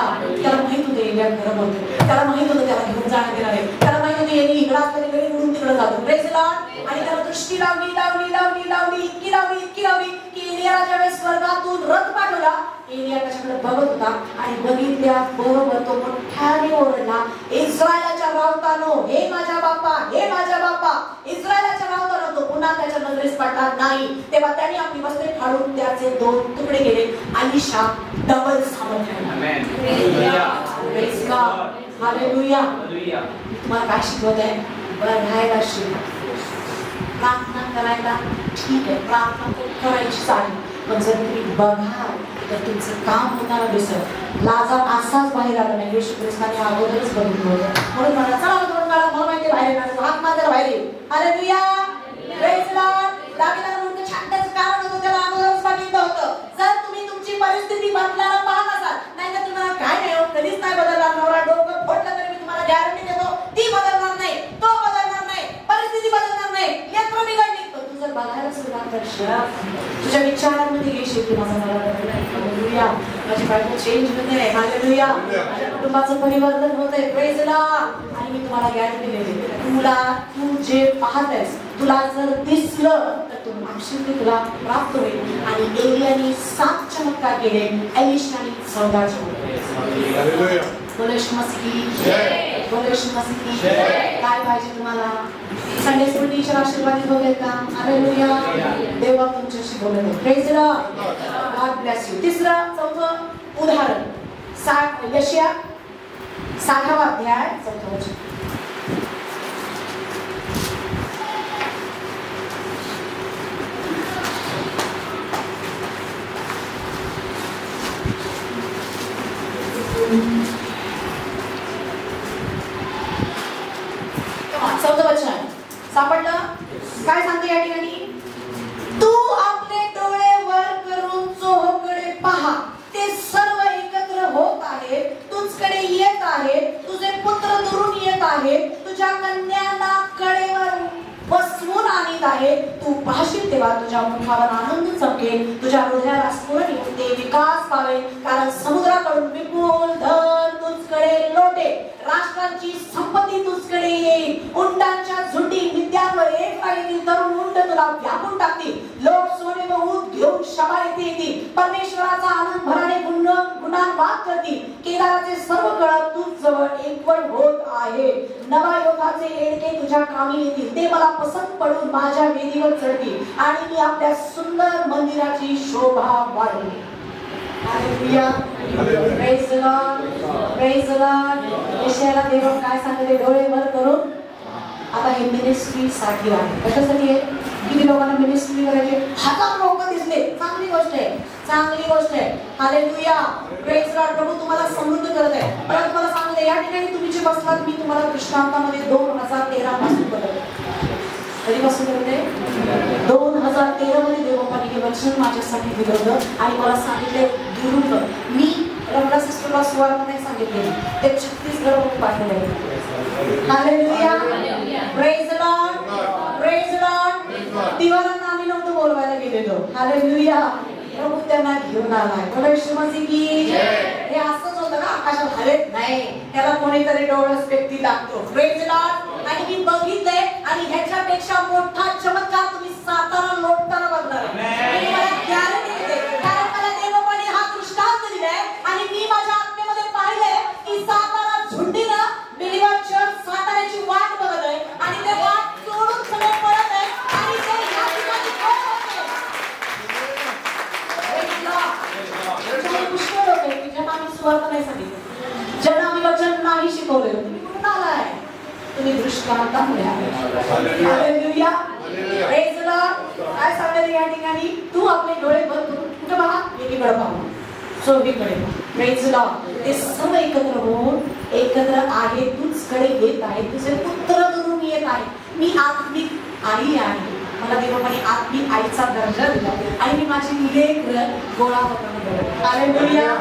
त्याला माहित होतं एलिया खरं बोलतोय, त्याला माहित होतं त्याला घेऊन जाण्यात येणार आहे, त्याला माहित होतं यांनी इकडं असताना घरी उडून तिकडे जातो. Praise the Lord. आणि त्याला दृष्टी लावली लावली लावली लावली इतकी लावली इतकी लावली की एलियाला ज्यावेळेस स्वर्गातून रथ पाठवला, एलिया त्याच्याकडे बघत होता आणि बघितल्या बरोबर तो मोठ्याने ओरडला, इस्रायलाच्या रावतानो, हे माझ्या बापा, हे माझ्या बापा. इस्रायलाच्या रावतानो तो पुन्हा त्याच्या नजरेस पडणार नाही. तेव्हा त्याने आपली वस्त्रे फाडून त्याचे 2 तुकडे केले. अलिशा डबल सामर्थ्य. हालेलुया. तुम्हाला काय शिकवत आहे? बघायला शिका. प्रार्थना करायला ठीक आहे, प्रार्थना करायची चालेल, पण जर तुम्ही बघा तर तुमचं काम होताना दिसत. लाजार असाच बाहेर आला नाही, येशू ख्रिस्ताने अगोदरच बघितलं होतं. म्हणून म्हणा चला तोंड काढा, मला माहिती बाहेर येणार, हात मात्र बाहेर येईल. Hallelujah, praise Lord. दाविदाला म्हणून छानच कारण होतं, त्याला अगोदरच बघितलं होतं. जर तुम्ही तुमची परिस्थिती बदलायला पाहत असाल, नाही तर तुम्हाला काय नाही होत, कधीच नाही बदलणार. नवरा डोकं फोडलं तरी मी तुम्हाला गॅरंटी देतो, ती बदलणार नाही, तो बदलणार नाही, परिस्थिती बदलणार नाही, लेकरं बिघडली. पण तू जर बघायला सुरुवात करशील, तुझ्या विचारांमध्ये येशील की माझा मला हालेलुया, माझी बायको चेंज होते आहे, हालेलुया, माझ्या कुटुंबाचं परिवर्तन होतंय, प्रेज लॉर्ड. आणि मी तुम्हाला गॅरंटी देते, तू जे पाहतेस तुला जर दिसलं तर तू मागशील ते तुला प्राप्त होईल. आणि एलियाने 7 चमत्कार केले, एलिशाने 14 चमत्कार. बोलेशु मसीह, बोलेशु मसीह. काय पाहिजे तुम्हाला? संडे स्कूल टीचर आशीर्वादित होईल का? हालेलुया, देव तुमच्याशी बोलत आहे. Praise Lord, God bless you. तिसरं चौथं उदाहरण, यशाया 60वा अध्याय 4थं वचन. चौथं वचन सापडलं? काय सांगते या ठिकाणी? तू आपले डोळे वर करून चोहोकडे पहा, ते सर्व एकत्र होत आहे, तुझकडे येत आहे, तुझे पुत्र दुरून येत आहे, तुझ्या कन्यांना कडेवर बसवून आणीत आहे. तू पाहशील तेव्हा तुझ्या मुखावर आनंद चमकेल, तुझ्या हृदयाला स्फुरण येऊन ते विकास पावेल, कारण समुद्राकडून विपुल धन तुझकडे लोटे, राष्ट्रांची संपत्ती तुझकडे येईल. उंटांच्या झुंडी मिद्यांवर एक येतील, तरुण उंट तुला व्यापून टाकतील. लोक सोने व ऊत घेऊन शबा येथे येतील, परमेश्वराचा आनंद भराने गुणांवाद करतील. केदाराचे सर्व कळप तुझ जवळ एकवट होत आहे, नबायोताचे येडके तुझ्या कामी येतील. ते मला पसंत पडून माझ्या वेदीवर चढतील आणि मी आपल्या सुंदर मंदिराची शोभा वाढवेन. Hallelujah, praise lord, praise lord. यशायाला देव काय सांगते? डोळे वर करून. आता हे मिनिस्ट्री साठी आहे. कशासाठी आहे? किती लोकांना मिनिस्ट्री करायची? 1000 लोक दिसले, चांगली गोष्ट आहे, चांगली गोष्ट आहे. Hallelujah, praise Lord. प्रभू तुम्हाला समृद्ध करत आहे. परत मला सांगते, या ठिकाणी तुम्ही जे बसलात, मी तुम्हाला दृष्टांतामध्ये 2013 पासून बघते. कधीपासून करते? 2013 मध्ये देवबापाने हे वचन माझ्यासाठी दिलं होतं आणि मला सांगितले दुरून कर. मी रमणा सिस्टरला सुवार्ता नाही सांगितले, ते छत्तीसगड पाठवले. Hallelujah, praise lord, praise lord. दिवारांना आम्ही नव्हतं बोलवायला गेलेलो. हालेलुया, प्रभू त्यांना घेऊन आलाय. बोलेशु मसीह की. हे असंच होतं का? आकाशात हवेत नाही, त्याला कोणीतरी डोळस व्यक्ती लागतो. Praise Lord. आणि मी बघितलंय आणि ह्याच्यापेक्षा मोठा चमत्कार तुम्ही सातारा लोटताना बघणार. मला गॅरंटी देते, कारण मला देवबापाने हा दृष्टांत दिलाय आणि मी माझ्या आत्मेमध्ये पाहिलंय की सातारा झुंडीनं बिलीवर चर्च साताऱ्याची वाट बघत आहे आणि ते वाट सोडून सगळे पळत आहे आणि ते ह्या ठिकाणी पुष्कळ लोक आहेत की ज्यांना आम्ही सुवार्ता नाही सांगितलं, ज्यांना आम्ही वचन नाही शिकवले. तुम्ही कुठून आलाय? तुम्ही दृष्टांतामुळे आले. Hallelujah, praise Lord. काय सांगते या ठिकाणी? तू आपले डोळे बंद करून कुठे पहा? एकीकडे पहा, चोहीकडे पहा. Praise Lord. ते सर्व एकत्र होऊन एकत्र आहे, तुझकडे येत आहे, तुझे पुत्र दुरून येत आहे. मी आत्मिक आई आहे, मला देवबापाने आत्मिक आईचा दर्जा दिला आणि मी माझी लेकरं गोळा होताना. Hallelujah,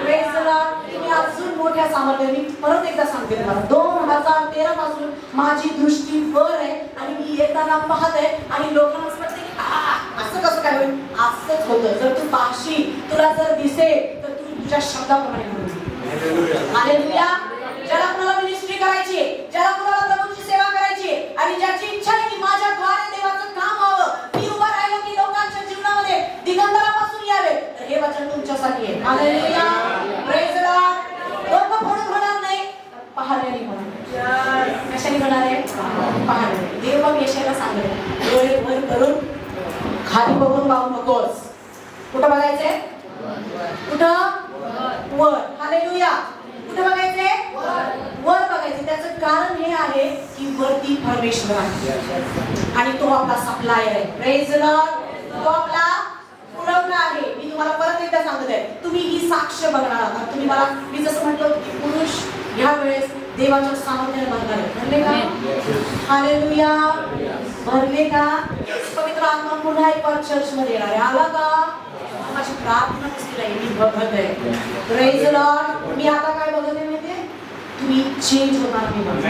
praise Lord. मी अजून मोठ्या सामर्थ्याने, मी परत एकदा सांगते तुम्हाला, 2013 पासून माझी दृष्टी वर आहे आणि मी येताना पाहत आहे आणि लोकांना असं वाटतं की असं कसं काय होईल? असंच होतं. जर तू पाहशील, तुला जर दिसेल तर तू तुझ्या शब्दाप्रमाणे म्हणून. हालेलुया. ज्याला कुणाला मिनिस्ट्री करायची, ज्याला कुणाला प्रभूची सेवा करायची आणि ज्याची इच्छा आहे की माझ्याद्वारे देवाचं काम व्हावं, मी उभा राहिलो की लोकांच्या जीवनामध्ये दिगंबरापासून यावे, तर हे वचन तुमच्यासाठी आहे. Hallelujah, praise Lord. डोकं फोडून होणार नाही, पहाण्याने होणार. कशाने होणार आहे? पहाण्याने. देव मग यशाला सांगेल, डोळे वर करून खाली बघून पाहू नकोस. कुठं बघायचंय? कुठं? वर. हालेलुया. कुठं बघायचंय? वर बघायचं. त्याचं कारण हे आहे की वरती परमेश्वर आहे आणि तो आपला सप्लायर आहे. Praise Lord. तो आपला पुरवठा आहे. मी तुम्हाला परत एकदा सांगत आहे, तुम्ही ही साक्ष बघणार आहात. तुम्ही मला, मी जसं म्हटलं की पुरुष ह्या वेळेस देवाच्या सामर्थ्याने भरणार आहे. भरले का? हालेलुया. भरले का? पवित्र आत्मा पुन्हा एक बार चर्च मध्ये येणार आहे. आला का? माझी प्रार्थना कसली आहे, मी बघत आहे. Praise the lord. मी आता काय बघत आहे माहितीये, तुम्ही चेंज होणार. मी बघत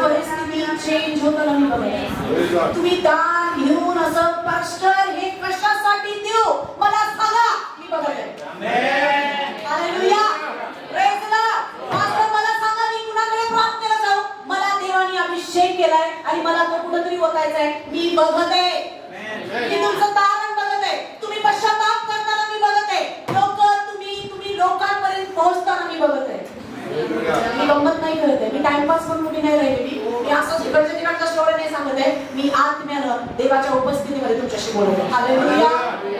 परिस्थिती चेंज होताना मी बघत. तुम्ही दान घेऊन असं पास्टर हे कशासाठी देऊ मला सांगा, मी बघत आहे. Hallelujah. Praise the Lord. Pastor मला सांगा मी कुणाकडे प्रार्थनेला जाऊ, मला देवाने अभिषेक केलाय आणि मला तो कुठेतरी ओतायचा आहे, मी बघत आहे. मी तुमचं तारण बघत आहे. तुम्ही पश्चाताप करताना मी बघत आहे. तुम्ही लोकांपर्यंत पोहोचताना मी बघत आहे. मी गंमत नाही करत आहे, मी टाइमपास म्हणून उभी नाही राहिलेली. मी असं तिकडच्या तिकडच्या स्टोरी नाही सांगत आहे. मी आत्म्यानं देवाच्या उपस्थितीमध्ये तुमच्याशी बोलत आहे. हालेलुया.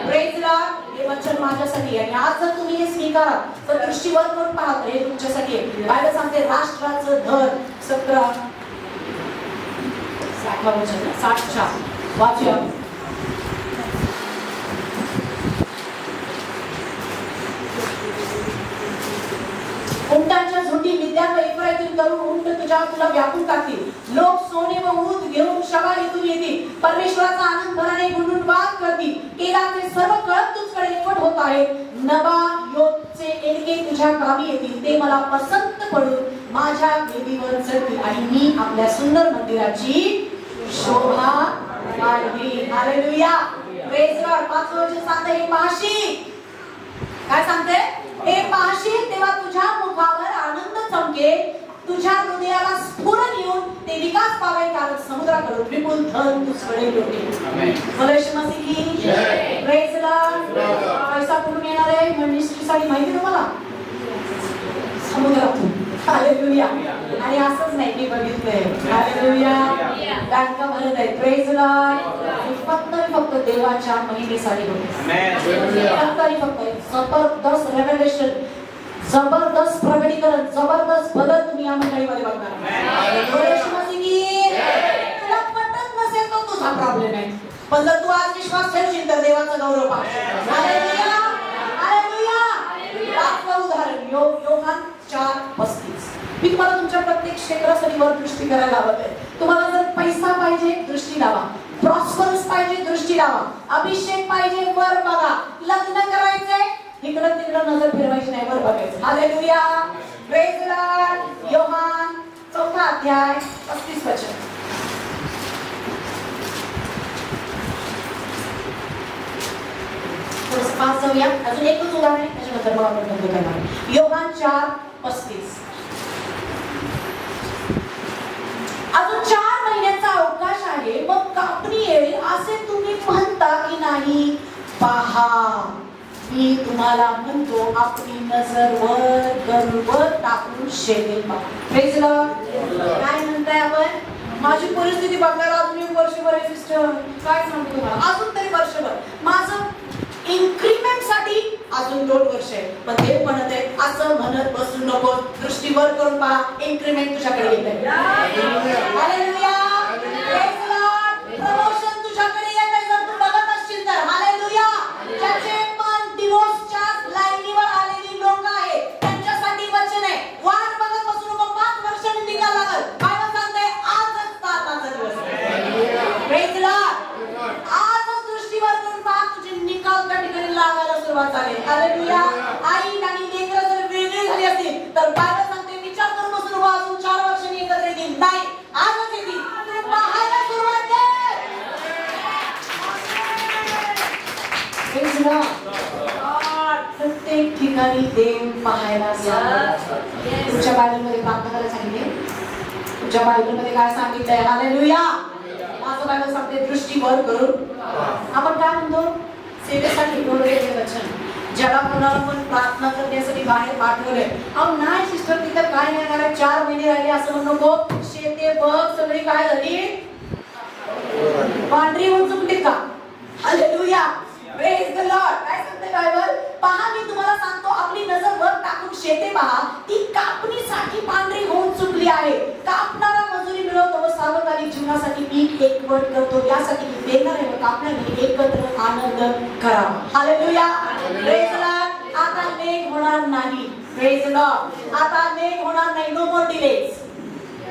Praise the Lord. हे वचन माझ्यासाठी आहे. आणि आज जर तुम्ही हे स्वीकारा तर दृष्टीवर करून पाहत हे तुमच्यासाठी आहे. बायबल सांगते राष्ट्राचं धन 60 वाचूया. उंटांच्या झुंडी विद्यार्थ इफ्रायतीम तरुण उंट तुला व्यापून टाकतील. लोक सोने व ऊद घेऊन शबारीतून येतील. परमेश्वराचा आनंद भराने गुणगुणवाद करतील. केदारचे सर्व कळप तुझकडे एकवट होत आहेत. नबायोतचे एलके तुझ्या गावी येतील. ते मला पसंत पडून माझ्या वेदीवर चढतील आणि मी आपल्या सुंदर मंदिराची शोभा वाढवीन. हालेलुया. Praise the Lord. 5 वचन सांगते हे पाहशील. काय सांगते? हे पाहशील तेव्हा तुझ्या मुखावर आनंद चमकेल. तुझ्या हृदयाला स्फुरण येऊन ते विकास पावे, कारण समुद्राकडून विपुल धन तुझकडे लोटेल. येशू मसीह की जय. Praise the Lord. पैसा कुठून येणार आहे? मिनिस्ट्रीसाठी माहिती तुम्हाला? समुद्रातून. हालेलुया. आणि असंच नाही, मी बघितलंय. हालेलुया. बँका भरत आहे. Praise the Lord. फक्त देवाच्या महिमेसाठी होते. फक्त जबरदस्त रेव्हेलेशन, जबरदस्त प्रगटीकरण, जबरदस्त बदल तुम्ही या मंडळीमध्ये बघणार. तुला पटत नसेल तो तुझा प्रॉब्लेम आहे, पण जर तू आज विश्वास ठेवशील तर देवाचा गौरव पाहशील. हालेलुया. हालेलुया. पाचवं उदाहरण योहान 4:35. मी तुम्हाला तुमच्या प्रत्येक क्षेत्रासाठी वर दृष्टी करायला लावत आहे. तुम्हाला जर पैसा पाहिजे दृष्टी लावा, प्रॉस्परस पाहिजे दृष्टी लावा, अभिषेक पाहिजे वर बघा, लग्न करायचंय इकडं तिकडं नजर फिरवायची नाही, वर बघायचं. हालेलुया. Praise the lord. योहान 4 अध्याय 35 वचन. थोडंसं पास जाऊया. अजून एकच उदाहरण आहे, त्याच्यानंतर मग आपण बंद करणार. योहान 4:35. अजून 4 महिन्याचा अवकाश आहे, मग कापणी येईल असे तुम्ही म्हणता की नाही? पहा मी तुम्हाला म्हणतो, आपली नजर वर टाकून शेतेल पहा. Praise the Lord. काय म्हणताय आपण? माझी परिस्थिती बघायला अजून 1 वर्षभर आहे सिस्टर. काय सांगतो तुम्हाला, अजून तरी वर्षभर. माझं इन्क्रीमेंट साठी अजून 2 वर्ष आहे. पण देव म्हणत आहे असं म्हणत बसू नको, दृष्टीवर करून पहा, इन्क्रीमेंट तुझ्याकडे येत आहे. Hallelujah. Praise the Lord. Promotion तुझ्याकडे येत आहे जर तू बघत असशील तर. हालेलुया. ज्याचे पण डिवोर्सच्या लाईनीवर आलेली लोक आहेत त्यांच्यासाठी वचन आहे, वाट बघत बसू नको, 5 वर्षांनी निकाल लागल. बायबल सांगते आजच तारणाचा दिवस आहे. Praise the Lord. आजच दृष्टीवर करून पहा, तुझे निकाल त्या ठिकाणी लागायला सुरुवात झाली. हालेलुया. आई आणि लेकरं जर वेगळी झाली असतील तर बायबल सांगते विचार करून बसू नको अजून 4 वर्षांनी एकत्र येतील. नाही, आजच येतील. तू पाहायला सुरुवात कर. Praise the Lord. प्रत्येक ठिकाणी देव पाहायला सांगतो. तुमच्या बायबलमध्ये प्रार्थना करायला सांगितले. तुमच्या बायबलमध्ये काय सांगितलंय? हालेलुया. माझं बायबल सांगते दृष्टी वर करून. आपण काय म्हणतो? सेवेसाठी बोललेले वचन. ज्याला कोणाला पण प्रार्थना करण्यासाठी बाहेर पाठवले. अहो नाही सिस्टर, तिथं काय नाही करणार, 4 महिने राहिले असं म्हणू नको. शेते बघ सगळी काय झाली, पांढरी होऊन चुकली का? हालेलुया. Praise the Lord. काय सांगते बायबल? पहा मी तुम्हाला सांगतो, आपली नजर वर टाकून शेते पहा, ती कापणीसाठी पांढरी होऊन चुकली आहे. कापणारा मजुरी मिळवतो व सार्वकालिक जीवनासाठी पीक एक वट करतो यासाठी देणारे व कापणारे एकत्र आनंद करावा. हालेलुया. Praise the Lord. आता लेट होणार नाही. Praise the Lord. आता लेट होणार नाही. नो मोर डिलेज.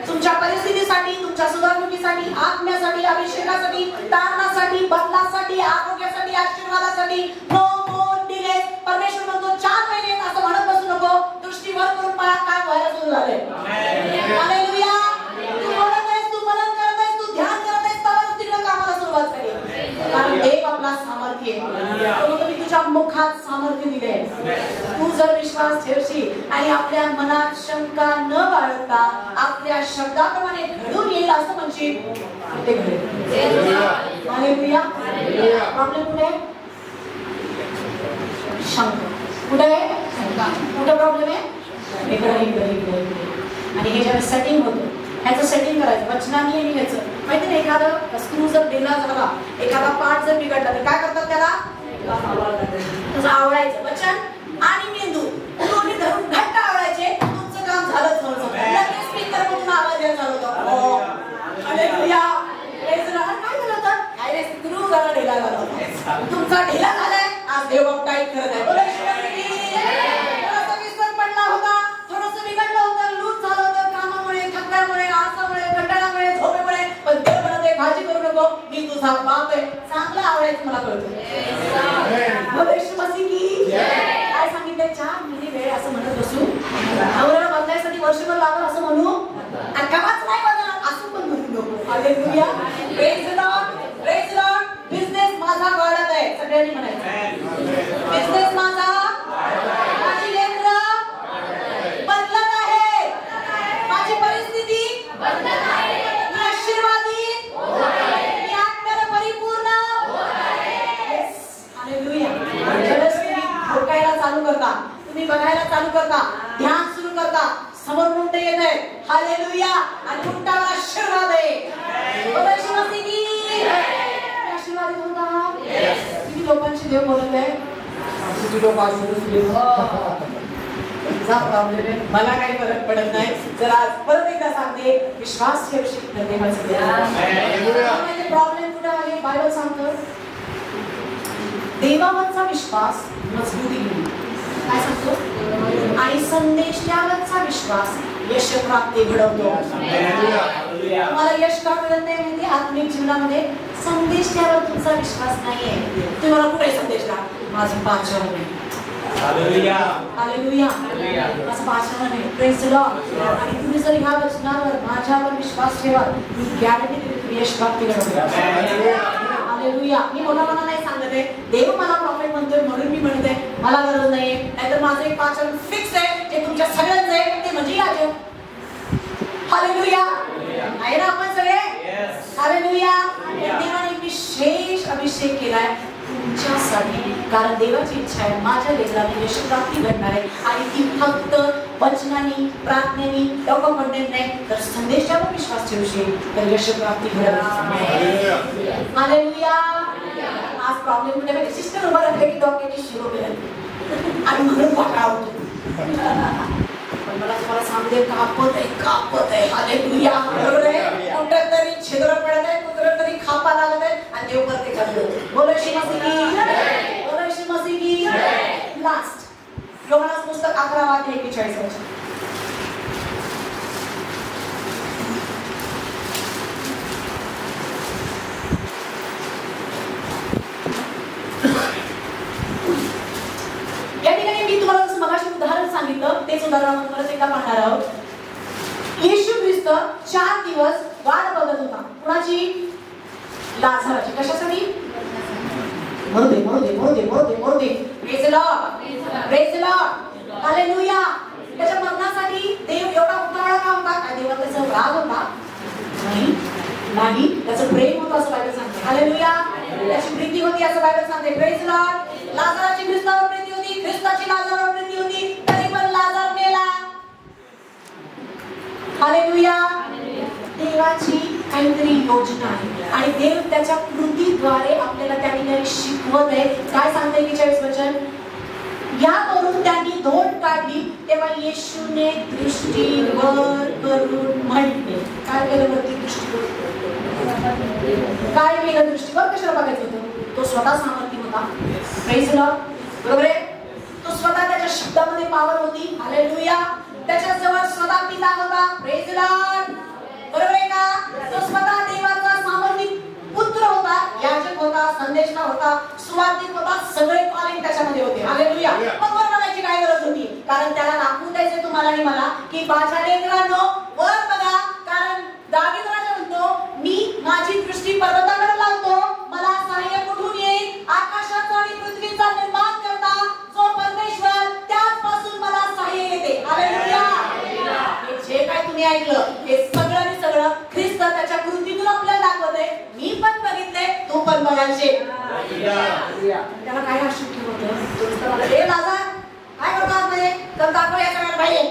तुमच्या परिस्थितीसाठी, तुमच्या सुधारणुकीसाठी, आत्म्यासाठी, अभिषेकासाठी, तारणासाठी, बदलासाठी, आरोग्यासाठी, आशीर्वादासाठी नो मोर डिलेज. परमेश्वर म्हणतो 4 महिने असं म्हणत बसू नको. दृष्टीवर करून पहा काय व्हायला सुरू झाले. हालेलुया. तू म्हणत आहेस, तू मनन करत आहेस, तू ध्यान करत आहेस, तर तिकडे कामाला सुरुवात करेल. कारण देव आपला सामर्थ्य आहे. मी तुझ्या मुखात सामर्थ्य दिले. तू जर विश्वास ठेवशील आणि आपल्या मनात शंका न बाळगता आपल्या शब्दाप्रमाणे घडून येईल असं म्हणशील ते घडेल. हालेलुया. प्रॉब्लेम कुठे? शंका. कुठे आहे? कुठे प्रॉब्लेम आहे? इकडे. आणि हे ज्यावेळेस सेटिंग होतं ह्याचं सेटिंग करायचं वचनाने आणि ह्याचं माहिती नाही. एखादा स्क्रू जर ढिला झाला, एखादा पार्ट जर बिघडला तर काय करतात त्याला? तुझं आवडायचं वचन आणि मेंदू दोन्ही धरून घट्ट आवडायचे. तुमचं काम झालंच नव्हतं. लगेच स्पीकर मधून आवाज यायला चालू होता. हालेलुया. Praise the Lord. काय झालं होतं? काय स्क्रू जरा ढिला झाला होता. तुमचा ढिला झालाय. आज देव टाईट करत आहे. थोडासा विसर पडला होता, थोडंसं बिघडलं होतं, लूज झालं होतं कामामुळे, थकल्यामुळे, आळसामुळे, कंटाळ्यामुळे, झोपेमुळे. पण देव म्हणत आहे काळजी करू नको, मी तुझा बाप आहे. चांगलं आवडायचं मला कळतं. काय सांगितलं? 4 महिने वेळ असं म्हणत बसू. नवऱ्याला बदलायसाठी वर्षभर लागलं असं म्हणू. कामाच नाही बदलणार असं पण म्हणू नको. Hallelujah. Praise the lord. Praise the Lord. Business माझा वाढत आहे. सगळ्यांनी म्हणायचं बिझनेस माझा, माझी लेकरं बदलत आहे, माझी परिस्थिती बदलत आहे, मी आशीर्वादित मी आत्म्याने परिपूर्ण. हालेलुया. भोकायला चालू करता, तुम्ही बघायला चालू करता, ध्यान सुरू करता, समोर उंट येत आहे. हालेलुया. आणि उंटाला आशीर्वाद आहे. आशीर्वादित होता. किती लोकांशी देव बोलत आहे. प्रॉब्लेम आहे, मला काही फरक पडत नाही. जर आज परत एकदा सांगते, विश्वास ठेवशील तर देवाचे प्रॉब्लेम कुठे आहे? बायबल सांगतो देवावरचा विश्वास मजबूती घेऊन. काय सांगतो? आणि संदेश त्यावरचा विश्वास यश प्राप्ती घडवतो. मला यश का मिळत नाही माहिती? आत्मिक जीवनामध्ये संदेश त्यावर तुमचा विश्वास नाहीये. तुम्हाला कुठे संदेश द्या? माझं पाचन नाही. हालेलुया. हालेलुया. असं पाचन नाही. Praise the Lord. आणि तुम्ही जर ह्या वचनावर माझ्यावर विश्वास ठेवा, मी गॅरंटी देते तुम्ही यश प्राप्ती घडवतो. हालेलुया. मी कोणाला नाही सांगत आहे, देव मला प्रॉफिट म्हणतोय म्हणून मी म्हणते. मला गरज नाही. नाहीतर माझं एक पाचन फिक्स आहे, जे तुमच्या सगळ्यांचं आहे, ते म्हणजे याचं. हालेलुया. आहे ना आपण सगळे? हालेलुया. देवाने विशेष अभिषेक केलाय तुमच्यासाठी. कारण देवाची इच्छा आहे माझ्या लेकराने यश प्राप्ती घडणार आहे. आणि ती फक्त वचनाने, प्रार्थनेने, डोकं पडण्यात नाही, तर संदेशावर विश्वास ठेवशील तर यश प्राप्ती घडणार. हालेलुया. आज प्रॉब्लेम म्हणजे सिस्टर उभा राहिली की डोक्याची शिरो गेली आणि म्हणून वाटा होतो. पण मला तुम्हाला सांगते कापत आहे. हालेलुया. बरोबर आहे. कुठं तरी छिद्र पडत आहे, कुठं तरी खापा लागत आहे आणि देव परत करतो. बोलो श्री मसीह की. बोलो श्री मसीह की. लास्ट योहाना पुस्तक 11:41. या ठिकाणी मी तुम्हाला जसं मगाशी उदाहरण सांगितलं तेच उदाहरण आपण परत एकदा पाहणार आहोत. येशू ख्रिस्त 4 दिवस वाट बघत होता. कुणाची? लाजाराची. कशासाठी? मरू दे. Praise the lord. हालेलुया. त्याच्या मरणासाठी देव एवढा उतावळा का होता? काय देवाचा त्याचा राग होता? नाही. त्याचं प्रेम होतं असं बायबल सांगते. हालेलुया. त्याची प्रीती होती असं बायबल सांगते. Praise the lord. लाजाराची ख्रिस्तावर प्रीती होती, ख्रिस्ताची लाजारावर प्रीती होती, तरी पण लाजार मेला. हालेलुया. देवाची काहीतरी योजना आहे आणि देव त्याच्या कृतीद्वारे आपल्याला त्या ठिकाणी शिकवत आहे. काय सांगते 41 वचन? यावरून त्यांनी धोंड काढली तेव्हा येशूने दृष्टी वर करून म्हटले. काय केलं वरती? दृष्टी काय केलं दृष्टीवर कशाला बघायचं होतं? तो स्वतः सामर्थ्य होता. Praise Lord. बरोबर आहे. तो स्वतः त्याच्या शब्दामध्ये पावर होती. हालेलुया. त्याच्या जवळ स्वतः पिता होता. Praise Lord. बरोबर आहे का? तो स्वतः देवाचा सामर्थ्य पुत्र होता, याजक होता, संदेशना होता, सुवार्तिक होता, सगळे कॉलिंग त्याच्यामध्ये होते. हालेलुया. मग वर बघायची काय गरज होती? कारण त्याला दाखवून द्यायचे तुम्हाला आणि मला की माझ्या लेकरांनो वर बघा. कारण दावीद राजा म्हणतो मी माझी दृष्टी पर्वताकडे लावतो, मला सहाय्य कुठून येईल? आकाशाचा आणि पृथ्वीचा निर्माण करता जो परमेश्वर, त्याचपासून मला सहाय्य येते. हालेलुया. हे जे काय तुम्ही ऐकलं हे सगळं ख्रिस्त त्याच्या कृतीतून आपल्याला दाखवते. मी पण बघितले, तू पण बघायचे. त्याला काय अशक्य होतं? हे दादा काय करतात नाही तर दाखव याच्या पाहिजे.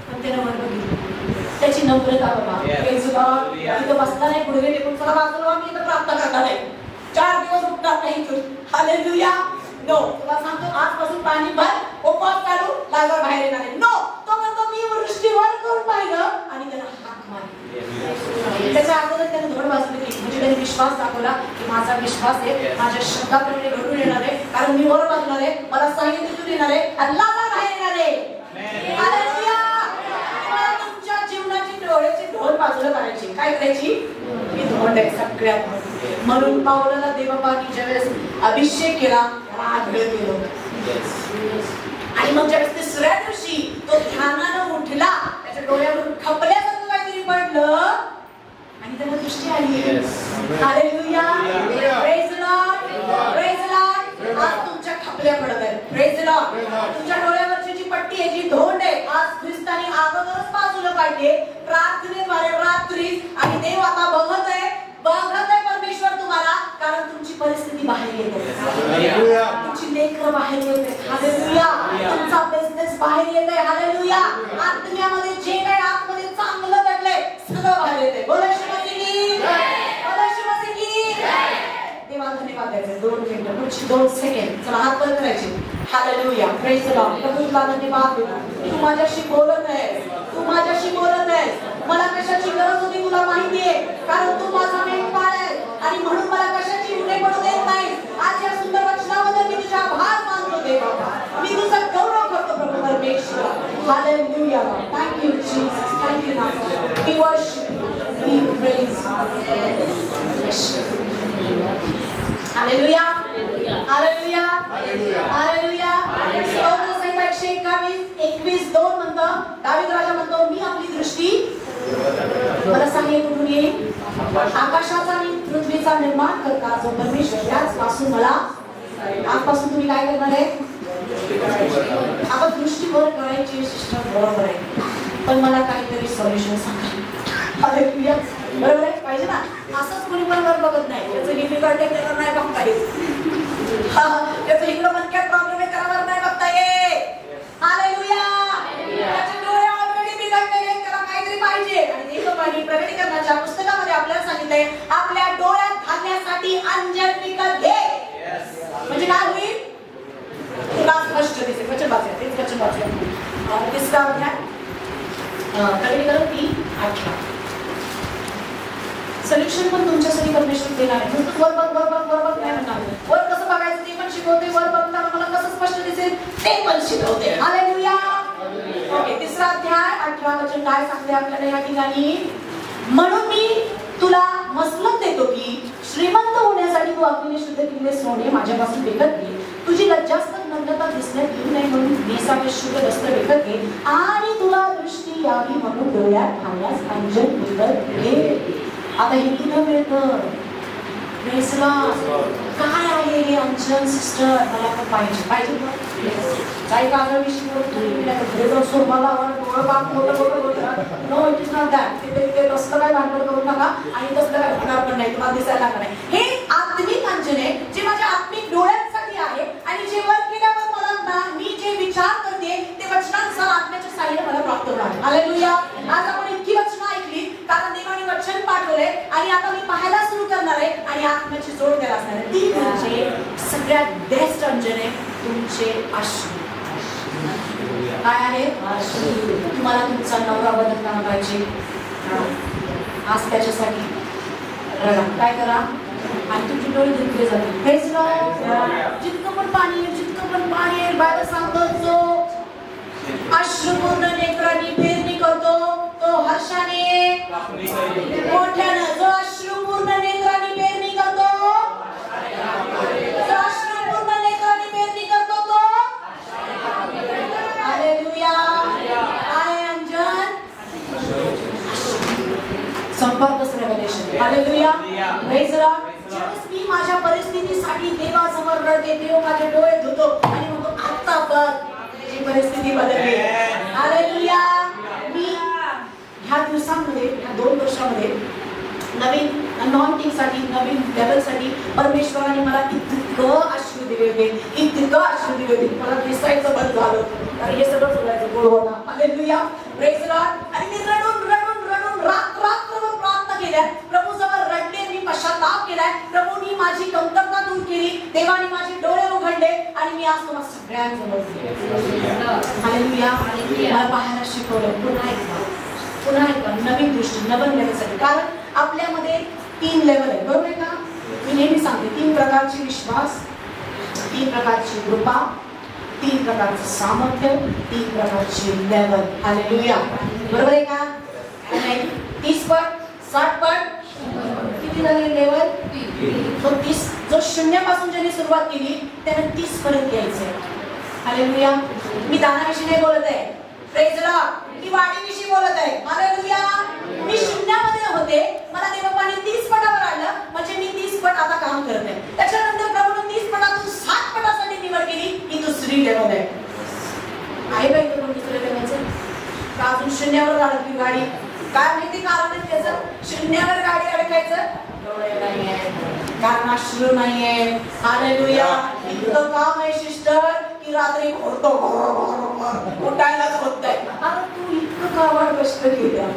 पण त्यानं वर बघितलं. त्याची नम्रता बाबा. इथं बसला नाही, पुढे टेकून चला बाजूला मी इथं प्रार्थना करणार आहे, 4 दिवस उठणार नाही. हालेलुया. नो. तुला सांगतो आजपासून पाणी भर, उपवास काढू, लागवर बाहेर येणार आहे. नो. तो म्हणतो मी दृष्टीवर करून पाहिलं आणि त्याला हाक मारली. त्याच्या अगोदर त्याने धोड वाजवली म्हणजे त्याने विश्वास दाखवला की माझा विश्वास आहे, माझ्या शब्दाप्रमाणे घडून येणार आहे, कारण मी वर बघणार आहे, मला सहाय्य तिथून येणार आहे आणि लागवर बाहेर येणार आहे. हालेलुया. तुम्हाला तुमच्या जीवनाची डोळ्याची ढोल बाजूला करायची. काय करायची? ही धोंड आहे सगळ्यात. म्हणून पावलाला देवबानी ज्यावेळेस अभिषेक केला त्याला आढळ केलं. आणि मग ज्यावेळेस तिसऱ्या दिवशी तो ध्यानानं उठला, त्याच्या डोळ्यावरून खपल्यासारखं काहीतरी पडलं आणि त्याला दृष्टी आली. Hallelujah. Praise lord. Praise Lord. आज तुमच्या खपल्या पडत आहेत. Praise Lord. तुमच्या डोळ्यावरची जी पट्टी आहे, जी धोंड आहे, आज ख्रिस्ताने अगोदरच बाजूला काढली प्रार्थनेद्वारे रात्री. आणि देव आता बघत आहे परमेश्वर तुम्हाला, कारण तुमची परिस्थिती बाहेर येते, तुमची लेकरं बाहेर येते. हालेलुया. तुमचा बिझनेस बाहेर येते. हालेलुया. आत्म्यामध्ये जे काही आतमध्ये चांगलं घडलंय सगळं बाहेर येते. बोला शिवाजी. बोला शिवाजी. देवाला धन्यवाद द्यायचे. 2 मिनिटं, पुढची 2 सेकंड. चला हात वर करायचे. हालेलुया. Praise the lord. प्रभू तुला धन्यवाद देतो. तू माझ्याशी बोलत आहेस, तू माझ्याशी बोलत आहेस. मला कशाची गरज होती तुला माहितीये, कारण तू माझा मेंढपाळ आहे आणि म्हणून मला कशाची उणे पडू देत नाही. आज या सुंदर वचनाबद्दल मी तुझा आभार मानतो देवा. मी तुझा गौरव करतो प्रभू परमेश्वर. Hallelujah. Thank you Jesus. Thank you lord. We worship, we praise. Hallelujah. Hallelujah. Hallelujah. स्तोत्र संहिता 121:2 म्हणतो, दावीद राजा म्हणतो मी आपली दृष्टी मला सहाय्य कुठून येईल? आकाशाचा आणि पृथ्वीचा निर्माण करता जो परमेश्वर, त्याचपासून मला. आजपासून तुम्ही काय करणार आहे? आपण दृष्टीवर करायची सिस्टम बरोबर आहे, पण मला काहीतरी सोल्युशन सांगा. हालेलुया. बरोबर आहे पाहिजे ना. असंच कोणी पण वर बघत नाही, त्याचं डिफिकल्ट आहे त्याला नाही बघता येत, त्याचं इकडं मनक्यात प्रॉब्लेम आहे त्याला नाही बघता येत. हालेलुया. त्याचे डोळे ऑलरेडी बिघडलेले, त्याला काहीतरी पाहिजे. आणि देवबाणी प्रकटीकरणाच्या पुस्तकामध्ये आपल्याला सांगितलंय आपल्या डोळ्यात घालण्यासाठी अंजन विकत घे. म्हणजे काय होईल? तुला स्पष्ट दिसेल. वचन वाचूया, तेच वचन वाचूया. 3रा अध्याय प्रकटीकरण 3:8. सोल्युशन पण तुमच्यासाठी परमेश्वर देणार आहे. वर बघ नाही म्हणणार. वर कसं बघायचं ते पण शिकवते, वर बघताना मला कसं स्पष्ट दिसेल ते पण शिकवते. हालेलुया. ओके. 3रा अध्याय 8वा वचन काय सांगते आपल्याला या ठिकाणी? म्हणून मी तुला मसलत देतो की श्रीमंत होण्यासाठी तू अग्नीने शुद्ध केलेले सोने माझ्यापासून विकत घे. तुझी लज्जास्पद नम्रता दिसण्यात येऊ नये म्हणून 20 शुद्ध वस्त्र विकत घे आणि तुला दृष्टी यावी म्हणून डोळ्यात घालण्यास अंजन विकत घे. आता हे कुठं मिळतं? काय आहे हे अंजन सिस्टर? मला पण पाहिजे काही कागदविषयी no it is not that. तिथे तसलं काय भांडण करू नका आणि तसलं काय होणार पण नाही, तुम्हाला दिसायला लागणार नाही. हे आत्मिक अंजन आहे जे माझ्या आत्मिक डोळ्यांसाठी आहे आणि जे वर केल्यावर मला मी जे विचार करते ते वचनानुसार आत्म्याच्या साहाय्याने मला प्राप्त होणार. हालेलुया. आज आपण इतकी वचनं ऐकली कारण देवाने वचन पाठवले आणि आता मी पाहायला सुरू करणार आहे आणि आत्म्याची जोड त्याला असणार आहे. ती म्हणजे सगळ्यात बेस्ट अंजन आहे तुमचे अश्रू. काय आहे? तुम्हाला तुमचा नवरा बदलताना पाहिजे. आज त्याच्यासाठी रडा. काय करा आणि तुमचे डोळे धुतले जातील. Praise Lord. जितकं पण पाणी येईल, जितकं पण पाणी येईल, बायबल सांगतो जो अश्रुपूर्ण नेत्रांनी पेरणी करतो तो हर्षाने मोठ्यानं. जो अश्रुपूर्ण नेत्रांनी पेरणी करतो, जो अश्रुपूर्ण नेत्रांनी पेरणी करतो तो हालेलुया. आय एम जन संपर्क रेव्हलेशन. हालेलुया. Praise Lord. ज्यावेळेस मी माझ्या परिस्थितीसाठी देवासमोर रडते, देव माझे डोळे धुतो आणि म्हणतो आता बघ तुझी परिस्थिती बदलली. हालेलुया. मी ह्या दिवसांमध्ये, ह्या 2 वर्षामध्ये नवीन अनॉइंटिंगसाठी, नवीन लेवलसाठी परमेश्वराने मला इतकं आशीर्वाद दिले होते, इतकं आशीर्वाद दिले होते. मला दिसायचं बंद झालं कारण हे सगळं बोलायचं गोड होता. हालेलुया. Praise Lord. आणि मी रडून रडून रडून रात्रभर प्रार्थना केल्या, प्रभूजवळ रडले, मी पश्चाताप केलाय, प्रभूंनी माझी कमतरता दूर केली, देवाने माझे डोळे उघडले आणि मी आज तुम्हाला सगळ्यांसमोर हालेलुया. मला पाहायला शिकवलं पुन्हा एकदा नवीन दृष्टी, नवीन लेवलसाठी. कारण आपल्यामध्ये 3 लेवल आहे, बरोबर आहे का? मी नेहमी सांगते 3 प्रकारचे विश्वास, 3 प्रकारची कृपा, 3 प्रकारचं सामर्थ्य, 3 प्रकारचे लेवल. हालेलुया. बरोबर आहे का? 30 पट, 60 पट, किती झाले लेवल? 30. जो 0 पासून ज्याने सुरुवात केली त्याने 30 पर्यंत यायचंय. हालेलुया. मी दानाविषयी नाही बोलत आहे, प्रेज लॉर्ड. मी वाढीविषयी बोलत आहे. हालेलुया. मी 0 मध्ये होते, मला देवबाने 30 पटावर आणलं, म्हणजे मी 30 पट आता काम करत आहे. त्याच्यानंतर प्रभूने 30 पटातून 60 पटासाठी निवड केली. ही दुसरी लेवल आहे. आहे बाई तो दुसऱ्या लेवलचं का? अजून 0 वर अडकली गाडी. काय माहिती कारण आहे त्याचं? 0 वर गाडी अडकायचं डोळे नाहीये, कारण अश्रू नाहीये. हालेलुया. इतकं काम आहे सिस्टर की रात्री होतो उठायलाच होत नाही. अरे तू इतकं कावड कष्ट केलं,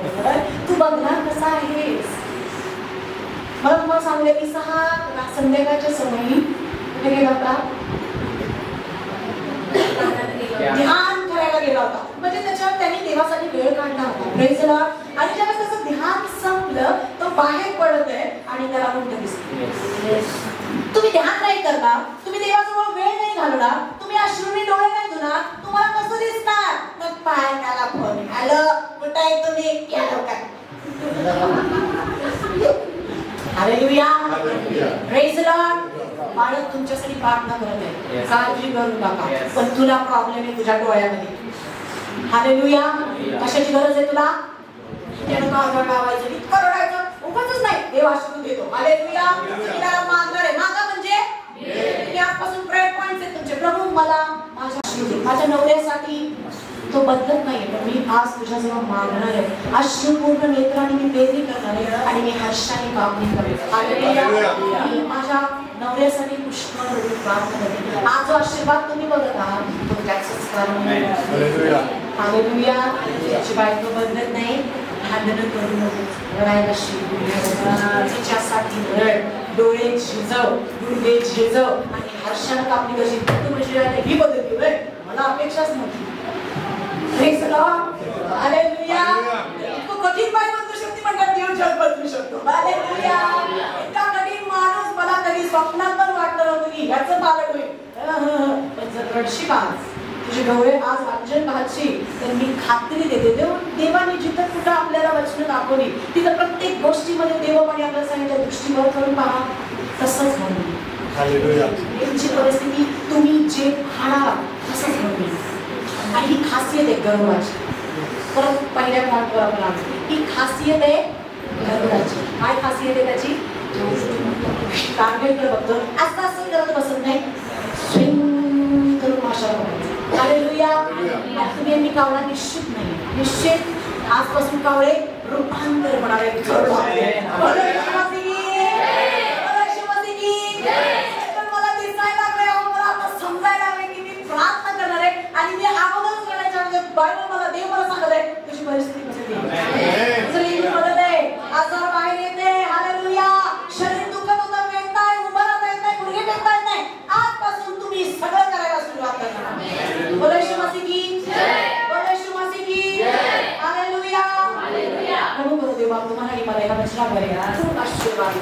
तू बघणार कसा आहेस. मला तुम्हाला सांगले की 6 संध्याकाळच्या समयी कुठे गेला होता? ध्यान करायला गेला होता. म्हणजे त्याच्यावर त्यांनी देवासाठी वेळ काढला होता. Praise Lord. आणि जेव्हा त्याचं ध्यान संपलं तो बाहेर पडत आहे आणि त्याला उलट दिसते. तुम्ही ध्यान नाही करणार, तुम्ही देवाजवळ वेळ नाही घालवणार, तुम्ही अश्रूने डोळे नाही धुणार, तुम्हाला कसं दिसणार? मग पाय त्याला फोन, हॅलो कुठे आहे तुम्ही? हालेलुया. Praise Lord. माणूस तुमच्यासाठी प्रार्थना करत आहे, काळजी करू नका, पण तुला प्रॉब्लेम आहे तुझ्या डोळ्यामध्ये. हालेलुया. कशाची गरज आहे तुला? त्यानं काळजा लावायचं, इतकं रडायचं उगाचच नाही, देव आशीर्वाद देतो. हालेलुया. त्याला मागणार आहे. मागा म्हणजे त्यापासून प्रेयर पॉइंट्स आहेत तुमचे. प्रभू मला माझ्या नवऱ्यासाठी तो बदलत नाही, पण मी आज तुझ्याजवळ मागणार आहे. अश्रुपूर्ण नेत्राने मी पेरणी करणार आहे आणि मी हर्षाने कापणी करेन. हालेलुया. माझ्या नवऱ्यासाठी पुष्कळ प्रार्थना करते. आज जो आशीर्वाद तुम्ही बघत आहात तो त्याचंच कारण आहे. हालेलुया. त्याची बायको बदलत नाही, भांडणं करू नको, रडायला शिकू, तिच्यासाठी रड, डोळे झिजव, गुडघे झिजव आणि हर्षानं कापणी कशी. तू म्हणजे ही बदलली रे, मला अपेक्षाच नव्हती. Praise Lord. हालेलुया. इतकं कठीण बाई बदलू शकते म्हणतात, देव जग बदलू शकतो. हालेलुया. इतका कठीण माणूस मला कधी स्वप्नात पण वाटलं नव्हतं की ह्याचं पालक होईल. पण जर रडशी आज तुझे डोळे आज वाचन घालशील तर मी खात्री देते, देवाने जिथं कुठं आपल्याला वचनं दाखवली तिथं प्रत्येक गोष्टीमध्ये देवाने आपल्याला सांगितलं दृष्टीवर करून पहा, तसंच म्हणून तुमची परिस्थिती तुम्ही जे पाहणार तसंच म्हणून. आणि ही खासियत आहे गरुडाची. परत पहिल्या पॉईंटवर आपण आलो. ही खासियत आहे गरुडाची. काय खासियत आहे त्याची? टार्गेटकडे बघतो, असं असं करत बसत नाही, स्विंग करून माशा बघायचं. हालेलुया. तुम्ही मी कावळा निश्चित नाही, निश्चित आजपासून कावळे रूपांतर होणार आहे. मला दिसायला लागले, मला आता समजायला लागले की मी प्रार्थना करणार आहे आणि मी अगोदरच करण्याच्या म्हणजे बायबल मला देव मला सांगत आहे तुझी परिस्थिती कशी मदत आहे. आजार बाहेर येते. हालेलुया. शरीर दुखत होतं, पेटताय, उभं राहता येत नाही, गुडघे टेकता येत नाही. आजपासून तुम्ही सगळं करायला सुरुवात करणार. बोला येशू मसीह की जय. बोला येशू मसीह की जय. हालेलुया. हालेलुया. प्रभू करू दे. देवा तुम्हाला आणि मला ह्या वचनाद्वारे अजून आशीर्वाद